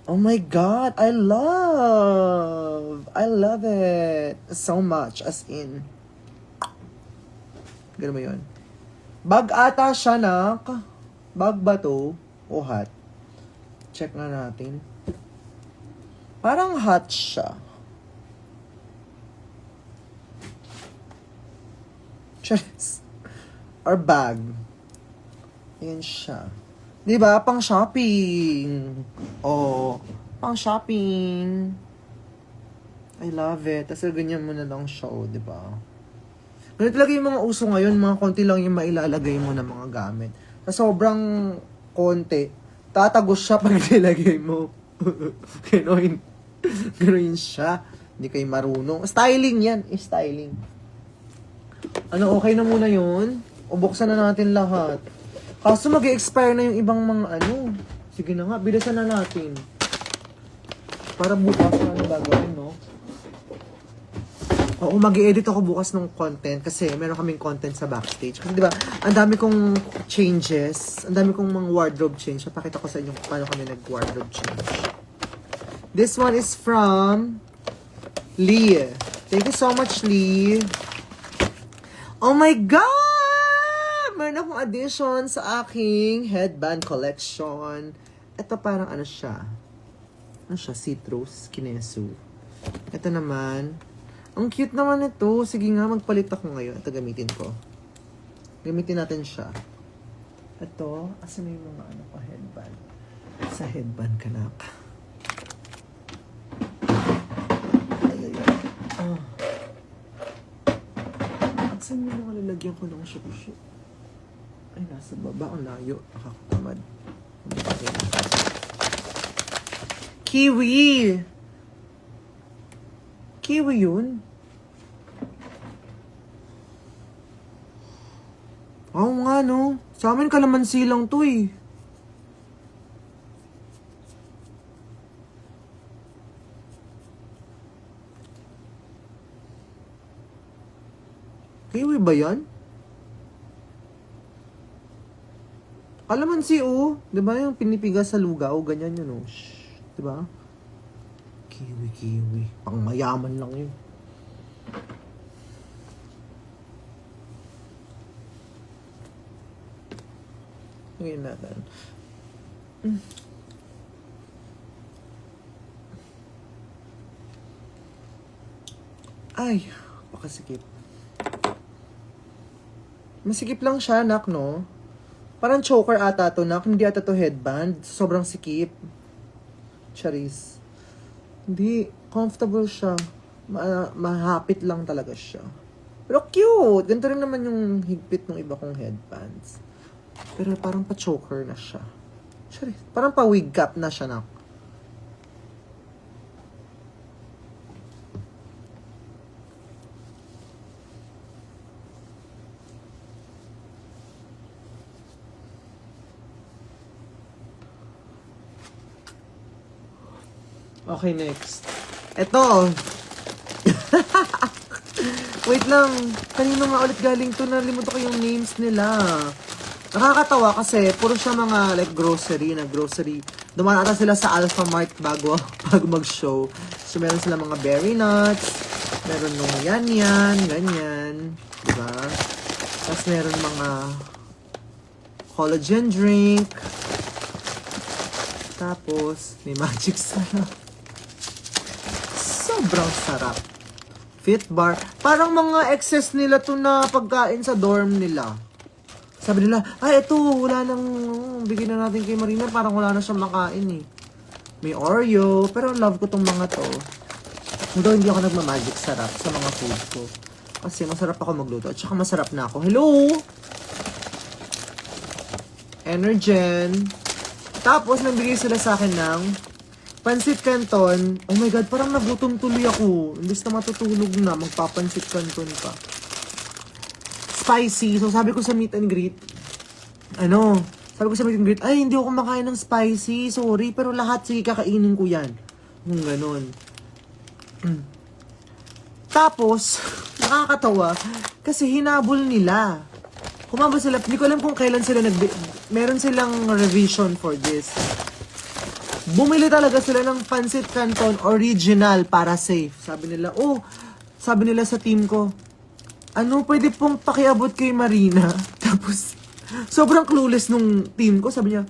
Oh my God! I love it. So much. As in. Ganun mo yun. Bag ata siya, nak. Bag ba to? O hot? Check na natin. Parang hot siya. Charis. Or bag. Ayan siya. Diba? Pang shopping. Oh, pang shopping. I love it. Tapos ganyan mo na lang siya, oh, diba? Ganito talaga yung mga uso ngayon. Mga konti lang yung mailalagay mo ng mga gamit. Sa sobrang konti, tatagos siya pag nilagay mo. Ganoin. Ganoin siya. Hindi kayo marunong. Styling yan. Styling. Okay na muna yun? O buksan na natin lahat. Kaso mag-expire na yung ibang mga Sige na nga, bilisan na natin. Para bukas na gagawin, no? Oo, mag-i-edit ako bukas ng content kasi meron kaming content sa backstage. Kasi diba, ang dami kong changes, ang dami kong mga wardrobe change. Papakita ko sa inyo kung paano kami nag-wardrobe change. This one is from Lee. Thank you so much, Lee. Oh my God! Meron akong addition sa aking headband collection. Ito parang siya. Citrus, kinesu. Ito naman. Ang cute naman ito. Sige nga, magpalit ako ngayon. Ito gamitin ko. Gamitin natin siya. Ito, asan na yung mga headband? Sa headband ka na. Saan yung mga lalagyan ko ng shoe? Ay, nasa baba. Ang layo. Nakakatamad. Kiwi! Kiwi yun? Oo nga, no? Sa amin kalamansi lang to eh. Kiwi ba yan? Kalamansi, oh. Di ba yung pinipiga sa lugaw? Ganyan yun, oh. Shh. Di ba? Kiwi. Pang mayaman lang yun. Ngayon natin. Ay, pakasikip. Masikip lang siya, nak, no? Parang choker ata to, nak. Hindi ata to headband. Sobrang sikip. Charis. Hindi. Comfortable siya. Mahapit lang talaga siya. Pero cute. Ganito rin naman yung higpit ng iba kong headbands. Pero parang pa-choker na siya. Charis. Parang pa-wig cap na siya, nak. Okay, next. Eto. Wait lang. Kanino nga ulit galing to? Nalimutan ko yung names nila. Nakakatawa kasi puro siya mga like grocery. Dumaan ata sila sa Alpha Mart bago mag-show. So meron sila mga berry nuts. Meron nung yan, ganyan. Diba? Tapos meron mga collagen drink. Tapos may magic sarap. Sobrang sarap. Fit bar. Parang mga excess nila to na pagkain sa dorm nila. Sabi nila, ito, wala nang bigyan na natin kay Marina. Parang wala na siyang makain eh. May Oreo. Pero love ko tong mga to. Although hindi ako nagmamagic sarap sa mga food ko. Kasi masarap ako magluto. At saka masarap na ako. Hello! Energen. Tapos, nabigay sila sa akin ng Pansit Canton. Oh my God, parang nagutom tuloy ako. Imbis na matutulog na, magpapansit Canton pa. Spicy. So, sabi ko sa meet and greet, ay, hindi ako makain ng spicy. Sorry, pero lahat, sige, kakainin ko yan. Yung ganon. Tapos, nakakatawa, kasi hinabol nila. Humabol sila, hindi ko alam kung kailan sila meron silang revision for this. Bumili talaga sila ng Pansit Canton original para safe. Sabi nila sa team ko, pwede pong pakiabot kay Marina? Tapos, sobrang clueless nung team ko. Sabi niya,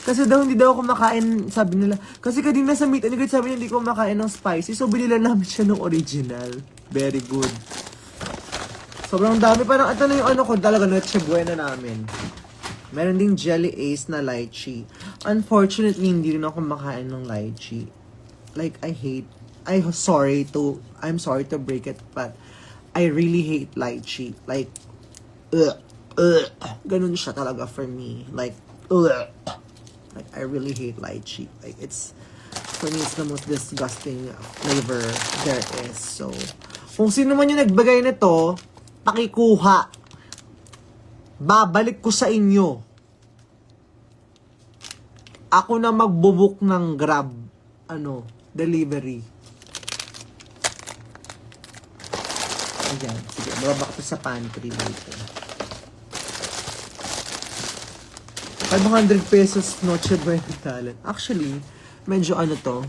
Kasi daw hindi daw ako makain, sabi nila. Kasi kanina sa meet and greet, sabi niya hindi ko makain ng spicy. So, binila namin siya ng original. Very good. Sobrang dami. Parang ito na yung ko talaga, Noche Buena namin. Meron ding Jelly Ace na lychee. Unfortunately, hindi rin ako makain ng lychee. Like, I'm sorry to break it, but I really hate lychee. Like, ganun siya talaga for me. Like, I really hate lychee. Like, for me, it's the most disgusting flavor there is. So, kung sino man yung nagbagay nito, pakikuha. Babalik ko sa inyo. Ako na magbubuk ng Grab, delivery. Ayan, sige, babak to sa pantry dito. 500 pesos Noche Buena talent. Actually, medyo to.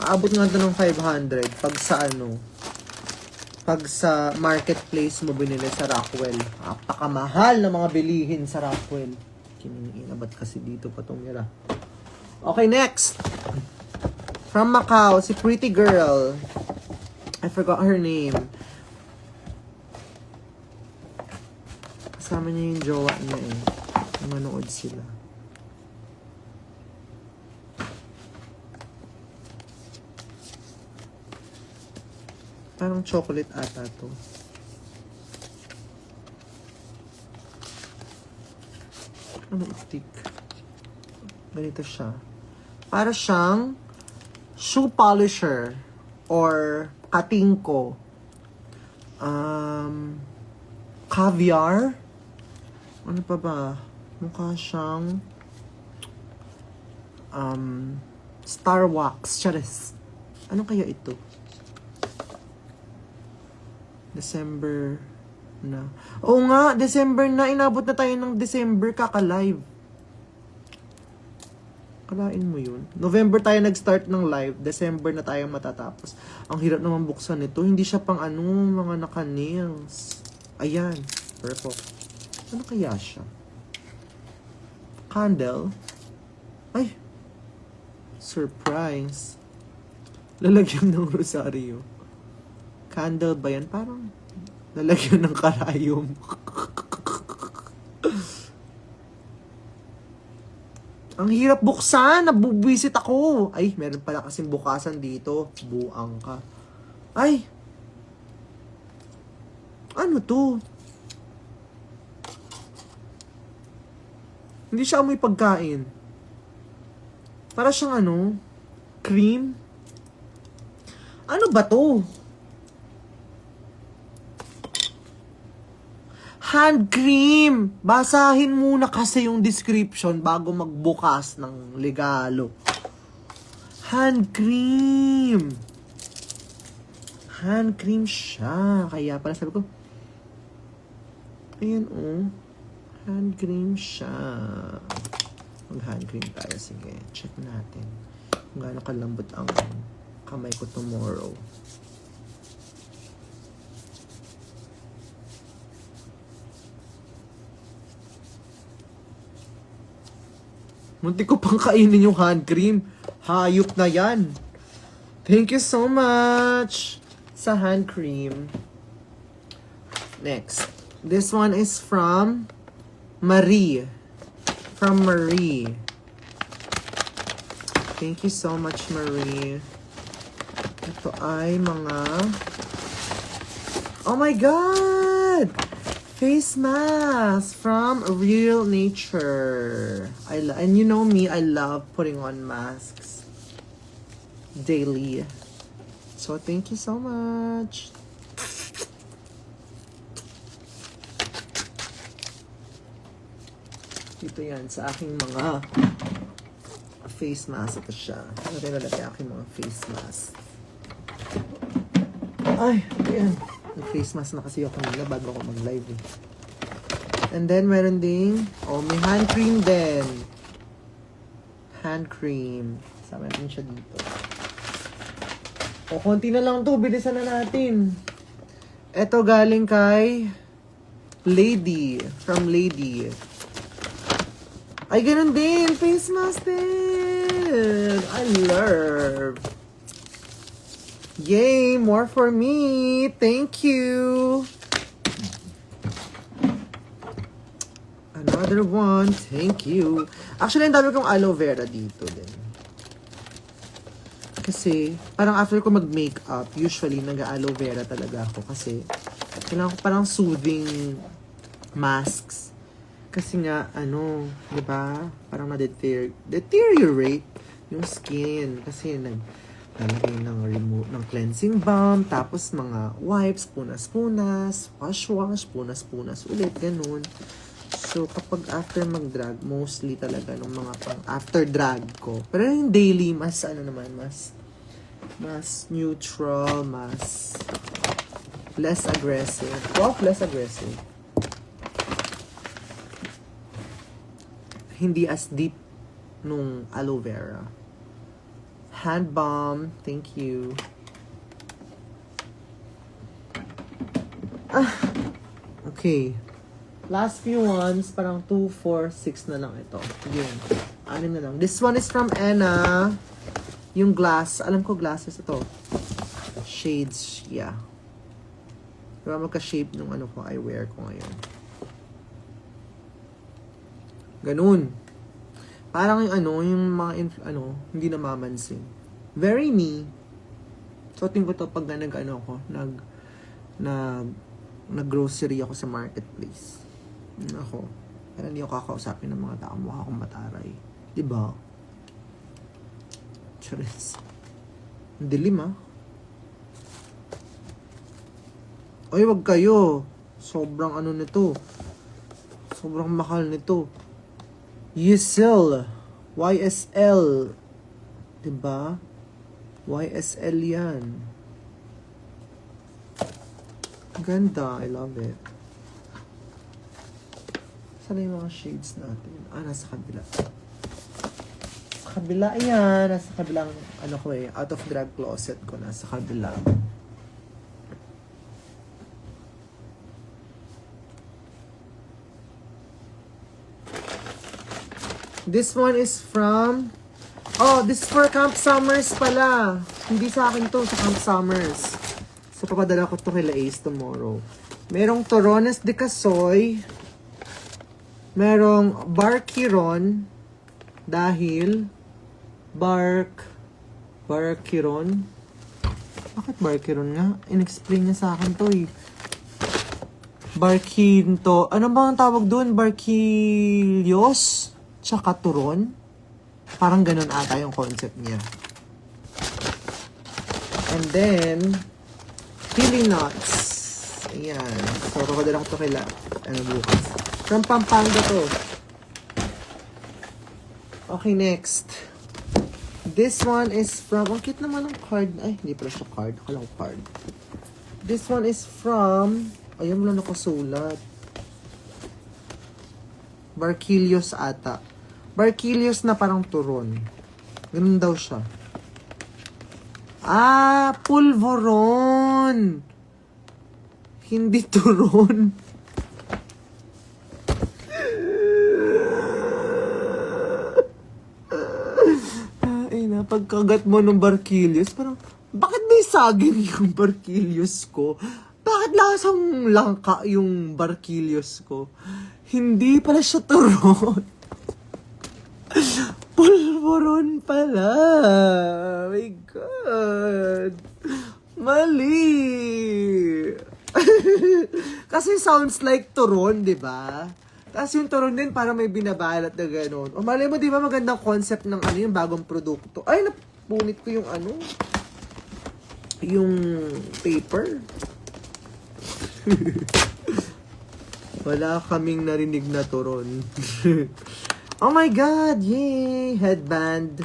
Aabot nga ito ng 500 pag sa marketplace mo binili sa Rockwell. Napakamahal na mga bilihin sa Rockwell. Kininiina, ba't kasi dito pa tumira? Okay, next. From Macau, si Pretty Girl. I forgot her name. Kasama niya yung jowa niya eh. Manood sila. Parang chocolate ata to. Ano stick? Ganito siya. Para siyang shoe polisher or katingko. Caviar. Ano pa ba? Mukha siyang Star Wax. Charis. Ano kaya ito? December na. Oo nga, December na. Inabot na tayo ng December kaka-live. Kalain mo yun. November tayo nag-start ng live. December na tayo matatapos. Ang hirap naman buksan ito. Hindi siya pang ano, mga naka-nails. Ayan. Purple. Ano kaya siya? Candle. Ay. Surprise. Lalagyan ng rosaryo. Candle ba yan? Parang lalagyan ng karayom. Ang hirap buksan. Nabubwisit ako. Ay, meron pala kasing bukasan dito. Buang ka. Ay. Ano to? Hindi siya amoy pagkain. Para siyang ano? Cream? Ano ba to? Hand cream! Basahin muna kasi yung description bago magbukas ng regalo. Hand cream! Hand cream siya. Kaya pala sabi ko, ayan oh. Hand cream siya. Mag-hand cream tayo. Sige, check natin kung gaano kalambot ang kamay ko tomorrow. Munti ko pang kainin yung hand cream. Hayop na yan. Thank you so much sa hand cream. Next. This one is from Marie. From Marie. Thank you so much, Marie. Ito ay mga... Oh my God! Face mask from Real Nature. And you know me, I love putting on masks daily. So thank you so much. Dito yan sa aking mga face mask. Ito siya. Ano rin nalagay aking mga face mask. Ay, ayan. Face mask na kasi ako nila bago ako mag-live eh. And then, meron ding, oh, may hand cream din. Hand cream. Sama natin siya dito. O, konti na lang to. Bilisan na natin. Ito galing kay Lady. From Lady. Ay, ganun din. Face mask din. I love. Yay! More for me! Thank you! Another one. Thank you. Actually, ang dami kong aloe vera dito din. Kasi, parang after ko mag-makeup, usually, nag-aloe vera talaga ako. Kasi, kailangan ko parang soothing masks. Kasi nga, ano, di ba? Parang na-deteriorate yung skin. Kasi, lalagay ng cleansing balm, tapos mga wipes, punas-punas, wash-wash, punas-punas ulit, ganun. So, kapag after mag-drag, mostly talaga ng mga pang after drag ko. Pero yung daily, mas ano naman, mas neutral, mas less aggressive. Wow, less aggressive. Hindi as deep nung aloe vera. Hand balm. Thank you. Okay. Last few ones, parang 2, 4, 6 na lang ito. Yun. 6 na lang. This one is from Anna. Yung glass. Alam ko glasses ito. Shades. Yeah. Diba magka-shape nung ano ko, eyewear ko ngayon. Ganun. Parang yung ano, yung mga hindi namamansin. Very me. So, tingin ko to pag nag-ano ako, nag-grocery ako sa marketplace. Ako. Pero hindi ako kakausapin ng mga tao. Mukha akong mataray. Diba? Charis. Ang dilim, ah. Ay, wag kayo. Sobrang ano nito. Sobrang mahal nito. YSL. YSL. Diba? YSL yan. Ganda. I love it. Saan yung mga shades natin? Nasa kabila. Sa kabila yan. Nasa kabilang, out of drag closet ko. Nasa kabila. This one is from... Oh, this is for Camp Summers pala. Hindi sa akin to, sa Camp Summers. So, papadala ko to kila Ace tomorrow. Merong Torones de Casoy. Merong Barkiron. Dahil... Barkiron. Bakit Barkiron nga? In-explain niya sa akin to eh. Barkinto. Ano ba ang tawag doon? Barkilios? Tsaka Turon? Parang ganun ata yung concept niya. And then, Pili Nuts. Ayan. So, papadala ko to kila. Bukas. From Pampanga to. Okay, next. This one is from... Ang cute naman ng card. Ay, hindi pala siya card. Akala ko card. This one is from... Ayun mo lang nakasulat. Barkilios ata. Barkilios na parang turon. Ganun daw siya. Pulveron! Hindi turon. Ay na, pagkagat mo ng Barkilios, parang, bakit may saging yung Barkilios ko? Bakit lasang langka yung Barkilios ko? Hindi pala siya turon. Pulveron pala. Oh my God. Mali. Kasi sounds like turon, di ba? Kasi yung turon din para may binabalat na gano'n. O malay mo, di ba magandang concept ng yung bagong produkto? Ay, napunit ko yung yung paper. Wala kaming narinig na turon. Oh my God! Yay! Headband.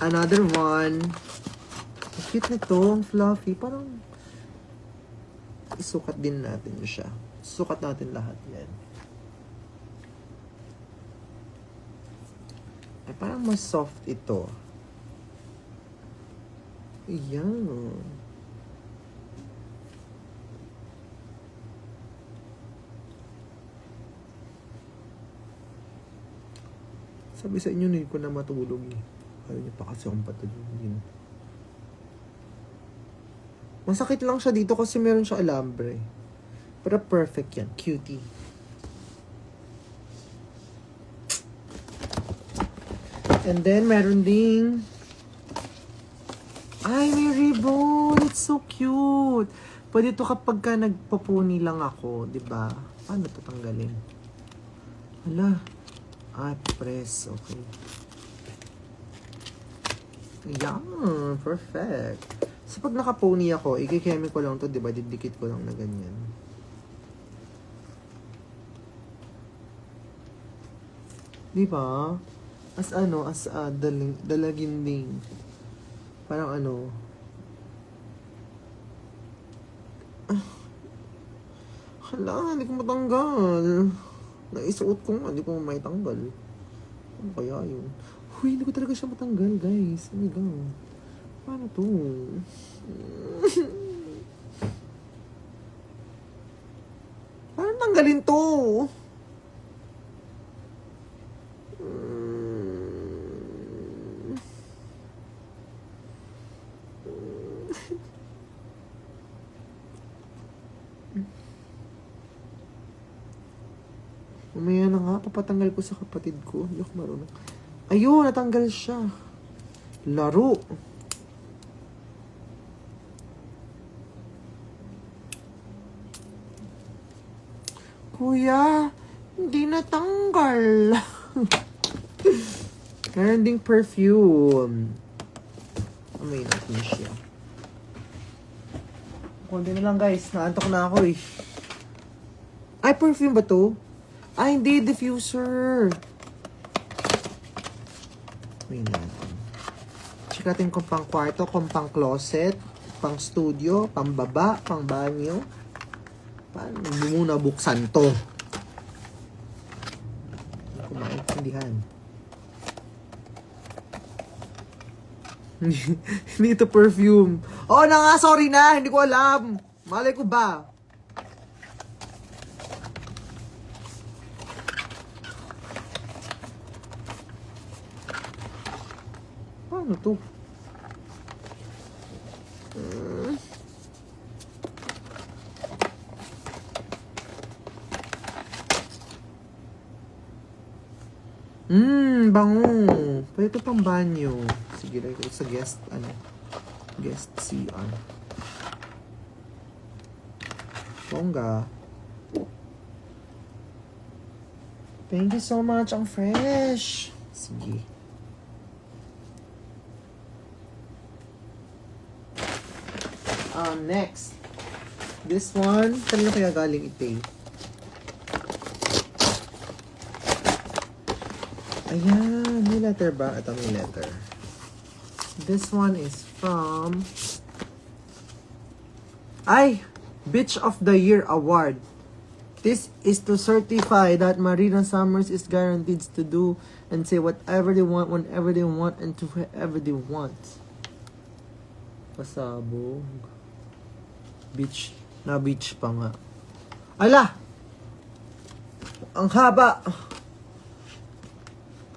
Another one. Ang cute nito. Ang fluffy. Parang isukat din natin siya. Sukat natin lahat yan. Ay, parang mas soft ito. Ayan. Sabi sa inyo, hindi ko na matulog eh. Ayaw niyo pa kasi akong patulogin. Masakit lang siya dito kasi meron siya alambre. Pero perfect yan. Cutie. And then, meron ding... Ay, may ribbon! It's so cute! Pwede to kapag ka nagpapuni lang ako, di ba? Paano ito tanggalin? Hala. Press. Okay. Yan. Perfect. So, pag nakapony ako, i-chemical ko lang to, di ba? Didikit ko lang na ganyan. Di ba? As dalaginding. Parang hala, hindi ko matanggal. Naisuot ko nga, hindi ko may tanggal. Ano kaya yun? Huy, hindi ko talaga siya matanggal, guys. Oh my God. Paano to? Paano tanggalin to? Mamaya na nga, papatanggal ko sa kapatid ko. Hindi ako marunong. Ayun, natanggal siya. Laro. Kuya, hindi natanggal. Meron ding perfume. Amoy natin siya. Kundi na lang guys, naantok na ako eh. Ay, perfume ba to? Ay, hindi. Diffuser. May natin. Check natin kung pang kwarto, kung pang closet, pang studio, pang baba, pang banyo. Paano mo muna buksan to? Hindi ko maintindihan. Hindi ito perfume. Oo na nga, sorry na. Hindi ko alam. Malay ko ba? Paano to? Bango. Pwede ito pang banyo. Sige, like sa guest, guest CR. Bongga. Thank you so much. Ang fresh. Sige. Next. This one, kanina kaya galing ito eh. Ayan, may letter ba? Ito may letter. This one is from... Bitch of the Year Award. This is to certify that Marina Summers is guaranteed to do and say whatever they want, whenever they want, and to whoever they want. Pasabog. Beach. Na beach pa nga. Ala! Ang haba!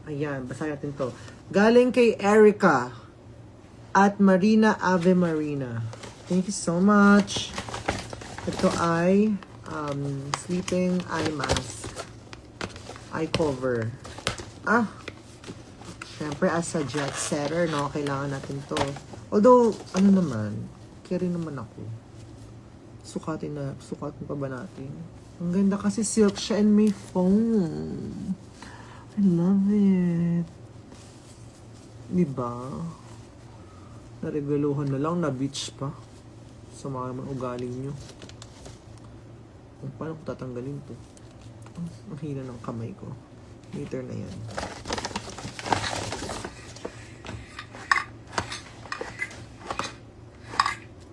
Ayan, basahin natin to. Galing kay Erica at Marina Ave Marina. Thank you so much. Ito ay sleeping eye mask. Eye cover. Siyempre as a jet setter, no, kailangan natin to. Although, carry naman ako. Sukatin pa ba natin? Ang ganda kasi silk siya and may foam. I love it. Diba? Naregaluhan na lang, na beach pa. Sa mga naman ugaling nyo. Paano ko tatanggalin to? Ang hina ng kamay ko. Later na yan.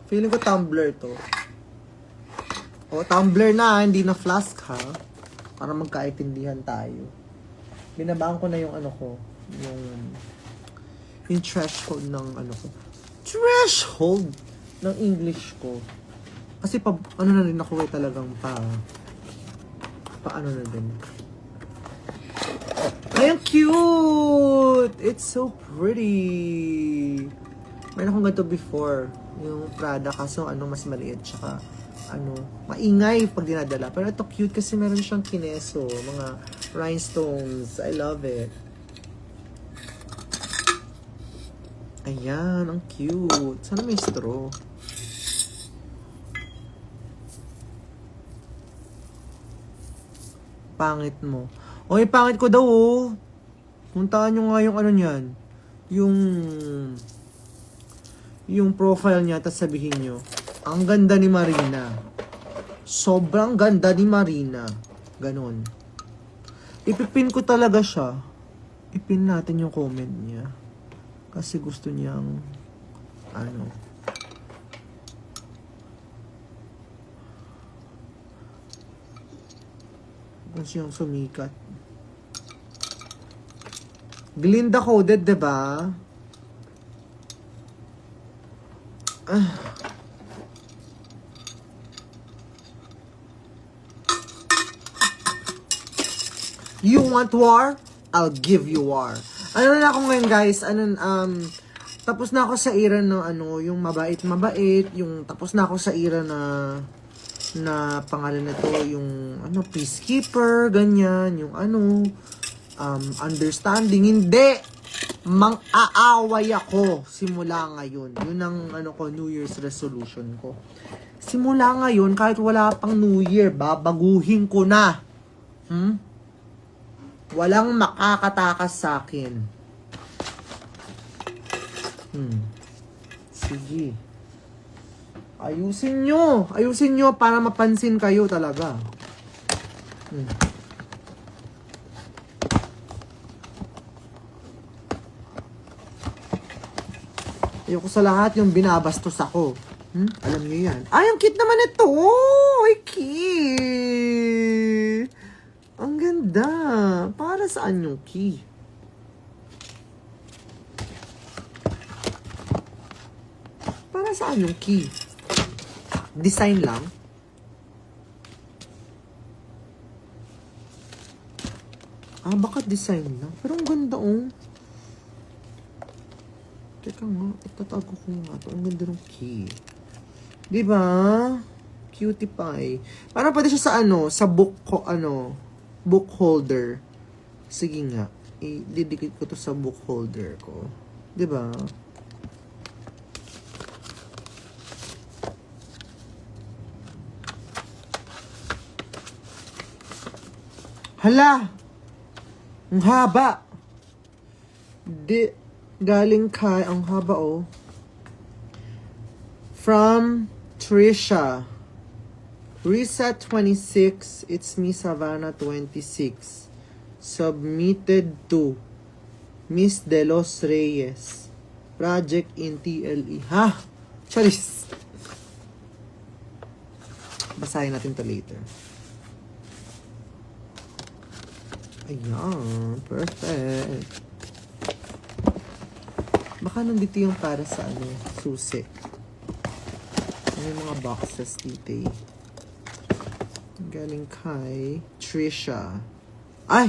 Feeling ko tumbler to. Tumbler na, hindi na flask ha. Para magkaintindihan tayo. Binabaan ko na yung yung threshold ng threshold ng English ko. Kasi na rin ako talagang paano na din. Ay, ang cute! It's so pretty! Meron akong ganito before. Yung Prada, kaso mas maliit. Tsaka, maingay pag dinadala. Pero ito cute kasi meron siyang kineso. Mga rhinestones. I love it. Ayan, ang cute. Sana may straw. Pangit mo. Oy, pangit ko daw oh. Puntaan nyo nga yung niyan. Yung profile niya, tapos sabihin nyo, ang ganda ni Marina. Sobrang ganda ni Marina. Ganon. Ipipin ko talaga siya. Ipin natin yung comment niya. Kasi gusto niyang gusto niyang sumikat. Glinda coded, diba? You want war? I'll give you war. Na ako ngayon, guys? Tapos na ako sa era ng yung mabait, yung tapos na ako sa era na pangalan na to, yung peacekeeper, ganyan, yung understanding. Hindi! Mang-aaway ako simula ngayon. Yun ang New Year's resolution ko. Simula ngayon, kahit wala pang New Year, babaguhin ko na. Walang makakatakas sa akin. Sige. Ayusin nyo para mapansin kayo talaga. Ayoko sa lahat yung binabastos ako. Alam niyo yan. Ay, ang cute naman ito. my key! Ang ganda. Para saan yung key? Para saan yung key? Design lang? Baka design lang. Pero ang ganda, oh. Teka nga, itatago ko nga ito. Ang ganda ng key. Diba? Cutie pie. Parang pwede siya sa sa book holder. Sige nga. Ididikit ko to sa book holder ko. Diba? Hala! Ang haba! Galing kay, ang haba, oh. From Trisha. Risa 26, it's me Savannah 26. Submitted to Miss De Los Reyes. Project in TLE. Ha? Charis! Basahin natin to later. Ayan, perfect. Baka nandito yung para sa susi. May mga boxes dito eh. Galing kay Trisha. Ay!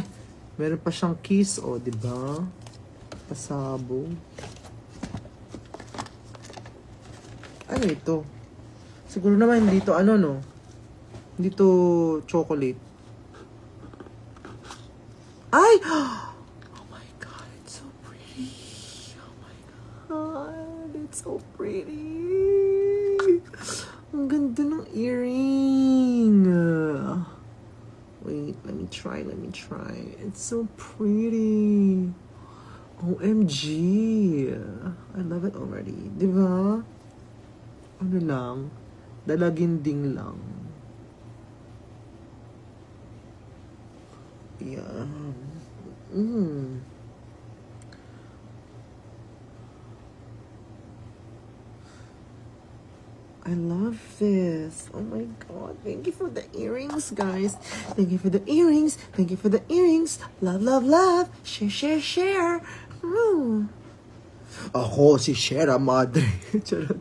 Meron pa siyang keys, oh, diba? Pasabog. Ano ito? Siguro naman dito, no? Dito chocolate. Ay! Oh my God, it's so pretty. Oh my God, it's so pretty. Ang ganda ng earring. Wait, let me try. It's so pretty. OMG. I love it already. Diba? Ano lang? Dalaginding lang. Yeah. I love this. Oh my God. Thank you for the earrings, guys. Thank you for the earrings. Thank you for the earrings. Love, love, love. Share, share, share. Ako si Shera Madre. Charot.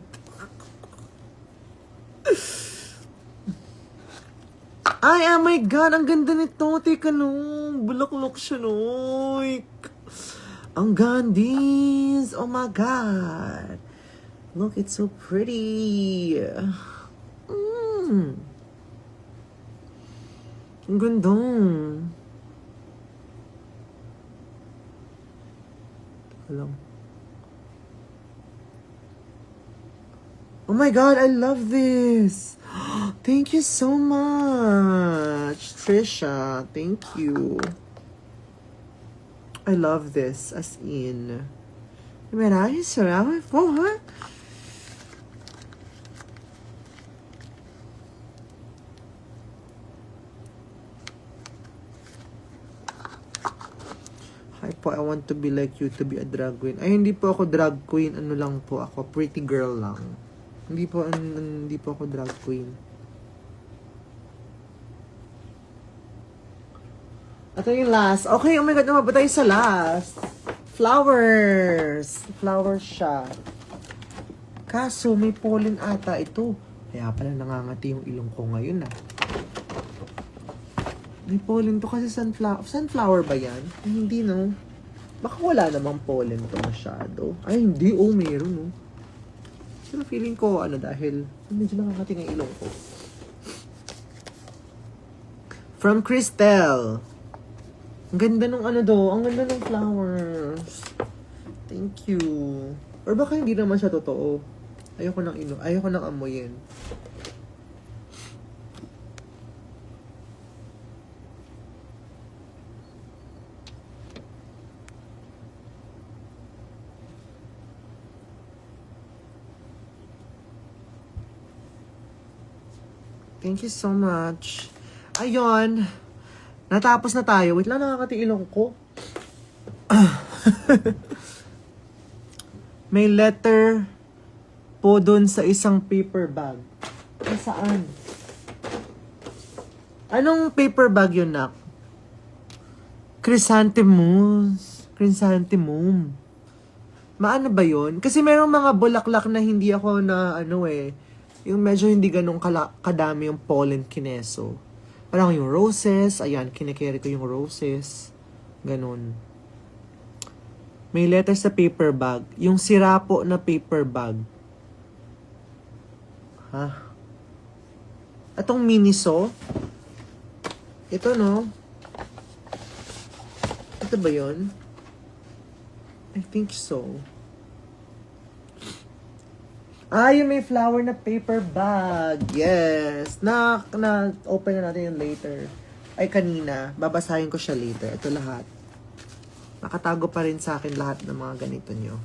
Ay, oh my God. Ang ganda nito. Teka nung. Bulaklak siya no. Ang gandis. Oh my God. Look, it's so pretty. Ang ganda. Alam. Oh my God, I love this. Thank you so much, Trisha. Thank you. I love this, as in. Maraming salamat po, ha? Hi po, I want to be like you, to be a drag queen. Ay, hindi po ako drag queen. Ano lang po ako, pretty girl lang. Hindi po ako drag queen. Ito yung last. Okay, oh my God, naman tayo sa last. Flowers. Flowers siya. Kaso, may pollen ata ito. Kaya pala nangangati yung ilong ko ngayon, ah. May pollen to kasi sunflower. Sunflower ba yan? Ay, hindi, no? Baka wala namang pollen to masyado. Ay, hindi. Oh, meron, no? Pero feeling ko, dahil medyo nakakati ng ilong ko. From Cristel. Ang ganda nung ang ganda ng flowers. Thank you. Or baka hindi naman siya totoo. Ayoko nang amoyin. Thank you so much. Ayun. Natapos na tayo. Wait lang, nakakati ilong ko. May letter po dun sa isang paper bag. Ay, saan? Anong paper bag yun, nak? Chrysanthemums. Chrysanthemum. Maano ba yun? Kasi merong mga bulaklak na hindi ako na yung medyo hindi ganun kadami yung pollen kineso. Parang yung roses, ayan, kinikerry ko yung roses. Ganun. May letters sa paper bag. Yung sirapo na paper bag. Ha? Atong Miniso. Ito, no? Ito ba yun? I think so. Yung may flower na paper bag. Yes. Open na natin yun later. Ay, kanina. Babasahin ko siya later. Ito lahat. Nakatago pa rin sa akin lahat ng mga ganito nyo.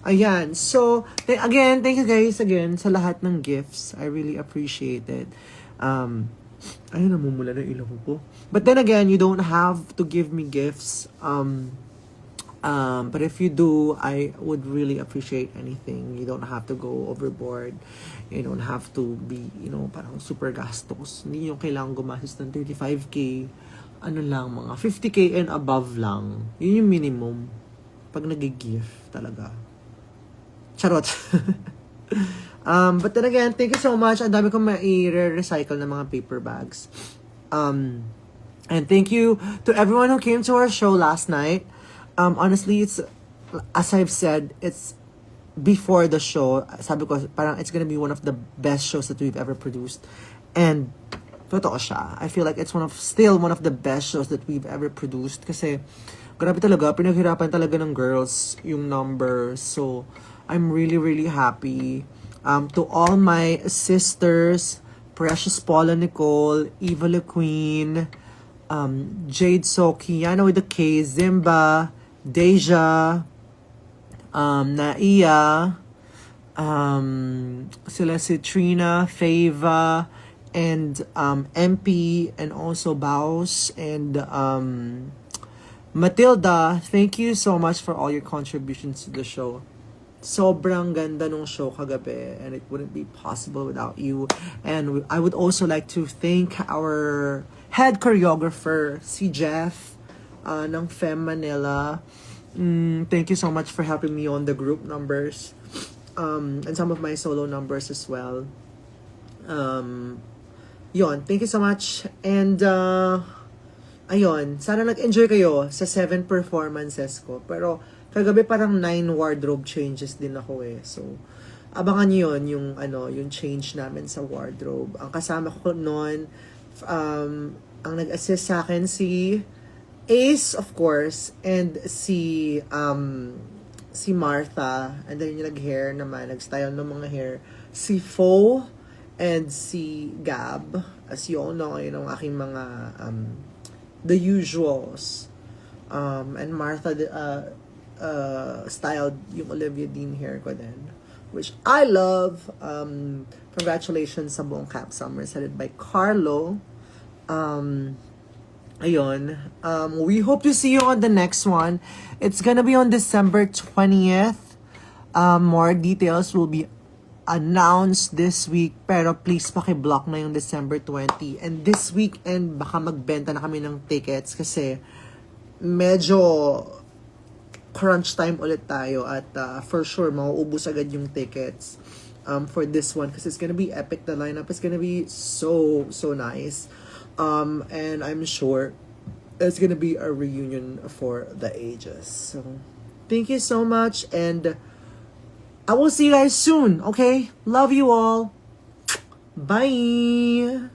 Ayan. So, again, thank you guys again sa lahat ng gifts. I really appreciate it. Ayun, namumula na ilong ko. But then again, you don't have to give me gifts. But if you do, I would really appreciate anything. You don't have to go overboard. You don't have to be, parang super gastos. Hindi nyo kailangan gumastos ng 35K. Ano lang, mga 50K and above lang. Yun yung minimum. Pag nag-gift talaga. Charot. But then again, thank you so much. Ang dami kong ma-recycle ng mga paper bags. And thank you to everyone who came to our show last night. Honestly, it's, as I've said, it's before the show. Sabi ko, parang it's gonna be one of the best shows that we've ever produced. And, totoo siya. I feel like it's still one of the best shows that we've ever produced. Kasi, grabe talaga, pinaghirapan talaga ng girls yung numbers. So, I'm really, really happy. To all my sisters, Precious Paula Nicole, Eva La Queen, Jade Soki, Yana with the K, Zimba, Deja, Naiya, sila si Trina, Fava, and MP, and also Baus, and Matilda. Thank you so much for all your contributions to the show. Sobrang ganda nung show kagabi, and it wouldn't be possible without you. And I would also like to thank our head choreographer, si Jeff, ng Fem Manila. Thank you so much for helping me on the group numbers, and some of my solo numbers as well. Yon, thank you so much. And ayun, sana nag-enjoy kayo sa 7 performances ko. Pero kagabi parang 9 wardrobe changes din ako eh. So, abangan nyo yun, yung change namin sa wardrobe. Ang kasama ko noon, ang nag-assist sa akin si Ace, of course, and si Martha. And then yung nag-hair naman, nag-style ng mga hair, si Fo and si Gab. As you all know, yun ang aking mga, the usuals. And Martha, styled yung Olivia Dean hair ko din, which I love. Congratulations sa buong Cap Summers headed by Carlo. Ayun. We hope to see you on the next one. It's gonna be on December 20th. More details will be announced this week, pero please paki-block na yung December 20. And this weekend, baka magbenta na kami ng tickets kasi medyo crunch time ulit tayo at for sure mauubos agad yung tickets for this one because it's gonna be epic. The lineup is gonna be so nice, and I'm sure it's gonna be a reunion for the ages. So thank you so much, and I will see you guys soon. Okay, love you all. Bye.